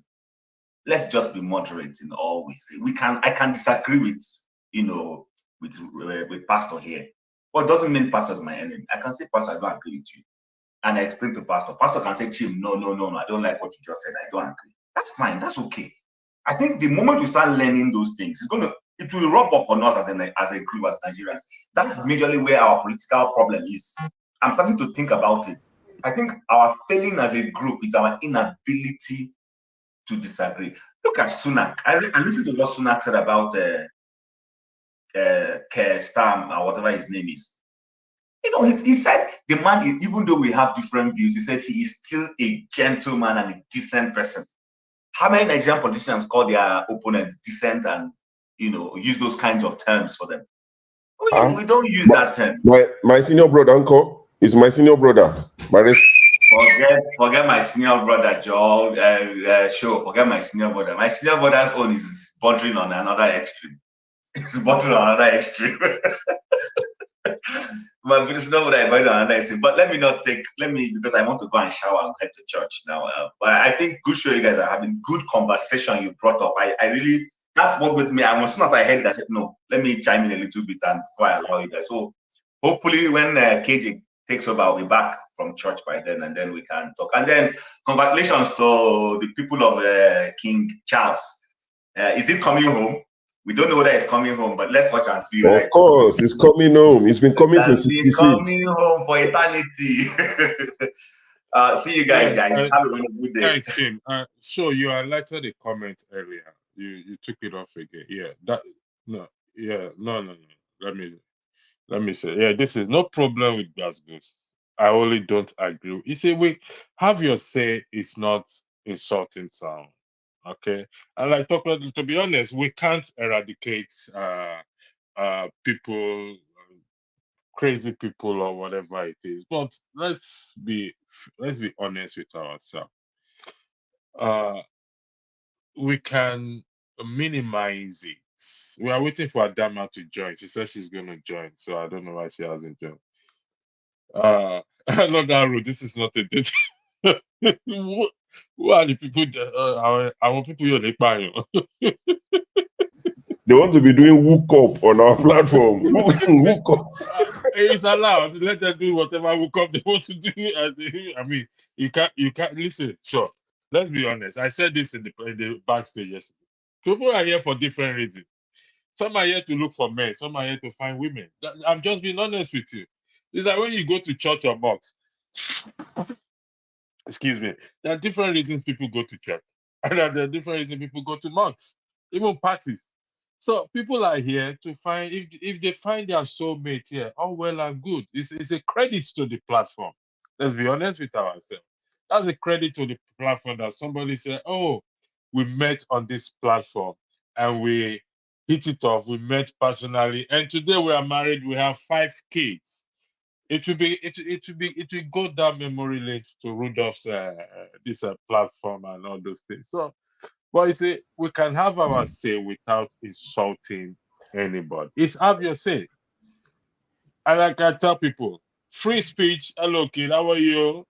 let's just be moderate in all we say. I can disagree with, you know, with Pastor here, but it doesn't mean Pastor is my enemy. I can say, Pastor, I don't agree with you. And I explain to Pastor. Pastor can say, Chim, no, I don't like what you just said. I don't agree. That's fine. That's okay. I think the moment we start learning those things, it will rub off on us as a group, as Nigerians. That's majorly where our political problem is. I'm starting to think about it. I think our failing as a group is our inability to disagree. Look at Sunak. I listened to what Sunak said about Keir Starmer, or whatever his name is. You know, he said the man, even though we have different views, he said he is still a gentleman and a decent person. How many Nigerian politicians call their opponents decent and, you know, use those kinds of terms for them? We don't use that term. My senior brother, uncle, is my senior brother. Forget my senior brother, Joel. Forget my senior brother. My senior brother's own is bordering on another extreme. It's bordering on another extreme. But there's no way I invite another extreme. But let me because I want to go and shower and head to church now. But I think good show you guys are having good conversation you brought up. I really, that's what with me. And as soon as I heard it, I said, no, let me chime in a little bit and before I allow you guys. So hopefully when KJ takes over, I'll be back from church by then and then we can talk. And then congratulations to the people of King Charles. Is it coming home? We don't know whether it's coming home, but let's watch and see. Of course, it's coming home. It's been coming since '66. Coming home for eternity. See you guys. Have a good day. Thanks, Tim. So you highlighted a comment earlier. You took it off again. Yeah. No. Let me say. Yeah, this is no problem with Glasgow. I only don't agree. You see, we have your say is not insulting sound. Okay, and like to be honest, we can't eradicate people, crazy people or whatever it is. But let's be honest with ourselves. We can minimize it. We are waiting for Adama to join. She said she's going to join, so I don't know why she hasn't joined. Not that road. This is not a date. Who are the people? Our people here, they want to be doing wook up on our platform. Wook up. It's allowed. Let them do whatever wook up they want to do. I mean, you can't listen. Sure. Let's be honest. I said this in the backstage yesterday. People are here for different reasons. Some are here to look for men. Some are here to find women. I'm just being honest with you. It's like when you go to church or mosque. Excuse me. There are different reasons people go to church. And there are different reasons people go to mosques, even parties. So people are here to find, if they find their soulmate here, all well and good. It's a credit to the platform. Let's be honest with ourselves. That's a credit to the platform that somebody said, oh, we met on this platform and we hit it off. We met personally. And today we are married. We have 5 kids. It will go down memory lane to Rudolph's this platform and all those things. So, but you see, we can have our say without insulting anybody. It's have your say. And like I tell people, free speech. Hello, kid. How are you?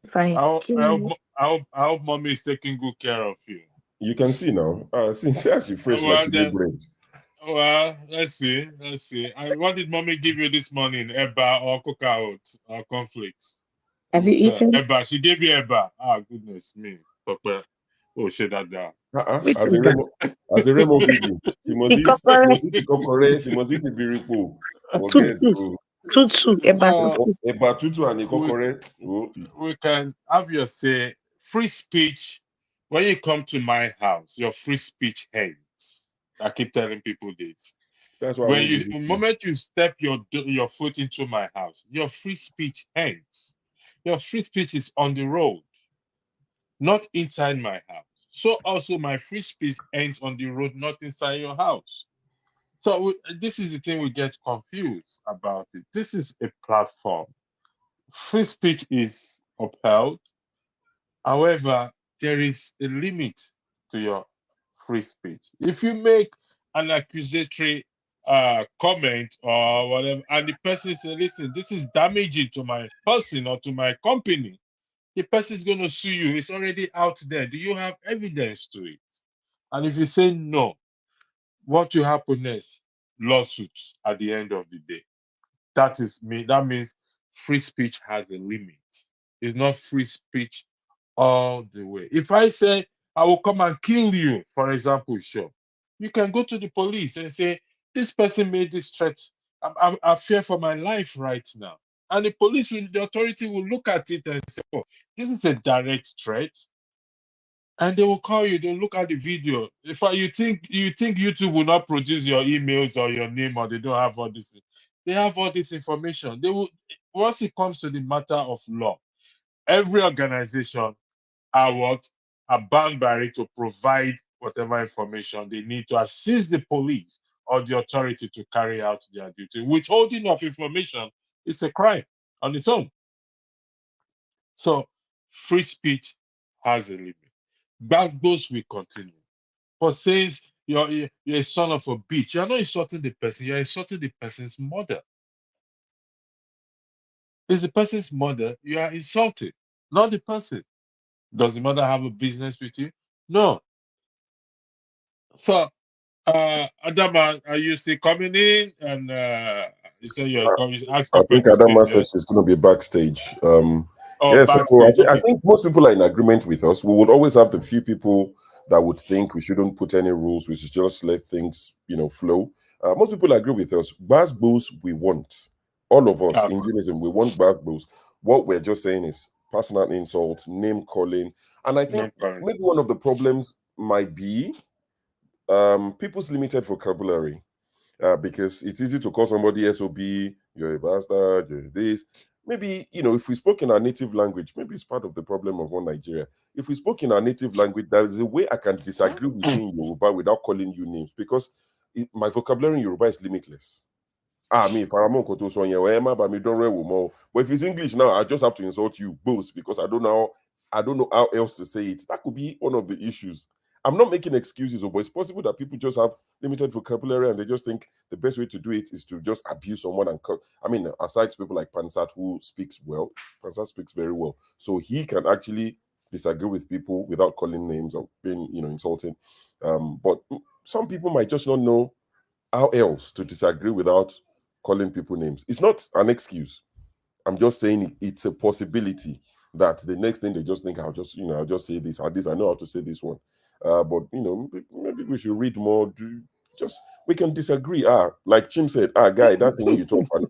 Fine. I hope mommy is taking good care of you. You can see now. Since she fresh like bread. Well, let's see. What did mommy give you this morning? Eba or cookout or conflicts? Have you eaten? Eba. She gave you eba. Ah, goodness me. Oh, shit that down. As a Remo baby, she must eat the kokore, she must eat the biripo. Tutu, eba tutu and the kokore. We can have your say. Free speech. When you come to my house, your free speech ends. I keep telling people this. That's why the moment you step your foot into my house, your free speech ends. Your free speech is on the road, not inside my house. So also my free speech ends on the road, not inside your house. So this is the thing we get confused about it. This is a platform. Free speech is upheld. However, there is a limit to your free speech. If you make an accusatory comment or whatever, and the person says, listen, this is damaging to my person or to my company, the person is going to sue you. It's already out there. Do you have evidence to it? And if you say no, what will happen next? Lawsuits at the end of the day. That means free speech has a limit. It's not free speech all the way. If I say I will come and kill you, for example, sure, you can go to the police and say this person made this threat. I fear for my life right now, and the authority will look at it and say, "Oh, this is a direct threat," and they will call you. They'll look at the video. If you think YouTube will not produce your emails or your name, or they don't have all this, they have all this information. They will. Once it comes to the matter of law, every organization are bound by it to provide whatever information they need to assist the police or the authority to carry out their duty. Withholding of information is a crime on its own. So free speech has a limit. That goes will continue. But since you're a son of a bitch. You're not insulting the person, you're insulting the person's mother. It's the person's mother you are insulting, not the person. Does the mother have a business with you? No. So, Adama, are you still coming in? And you say you're coming, ask I people think to stay Adama said there. she's going to be backstage. Oh, Yeah, so backstage. I Okay. think most people are in agreement with us. We would always have the few people that would think we shouldn't put any rules. We should just let things, flow. Most people agree with us. Baz Bulls, we want. All of us Okay. in unison, we want Baz Bulls. What we're just saying is personal insult, name calling. And I think No problem. maybe one of the problems might be people's limited vocabulary. Because it's easy to call somebody SOB, you're a bastard, you're this. Maybe, if we spoke in our native language, maybe it's part of the problem of one Nigeria. If we spoke in our native language, there is a way I can disagree with you in Yoruba without calling you names because my vocabulary in Yoruba is limitless. Me, if I'm on so but me don't read more. But if it's English now, I just have to insult you both because I don't know how else to say it. That could be one of the issues. I'm not making excuses, but it's possible that people just have limited vocabulary and they just think the best way to do it is to just abuse someone and cut. I mean, aside people like Pansat who speaks well, Pansat speaks very well, so he can actually disagree with people without calling names or being, insulting. But some people might just not know how else to disagree without calling people names. It's not an excuse. I'm just saying it's a possibility that the next thing they just think I'll just say this or this. I know how to say this one. But maybe we should read more. We can disagree. Like Chim said, guy, that thing when you talk, and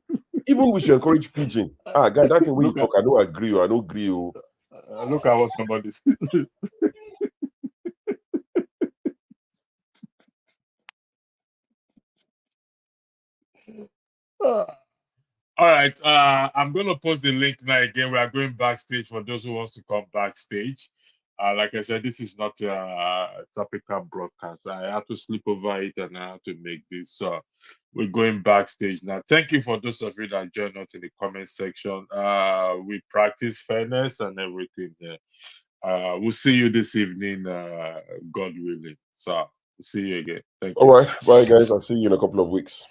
even we should encourage pigeon. Guy, that thing when you Look at talk, I don't agree or I don't agree. look at what somebody said. All right. I'm gonna post the link now again. We are going backstage for those who wants to come backstage. Like I said, this is not a topical broadcast. I have to sleep over it and I have to make this. So we're going backstage now. Thank you for those of you that joined us in the comment section. We practice fairness and everything here. We'll see you this evening, God willing. So see you again. Thank All you. right, bye guys. I'll see you in a couple of weeks.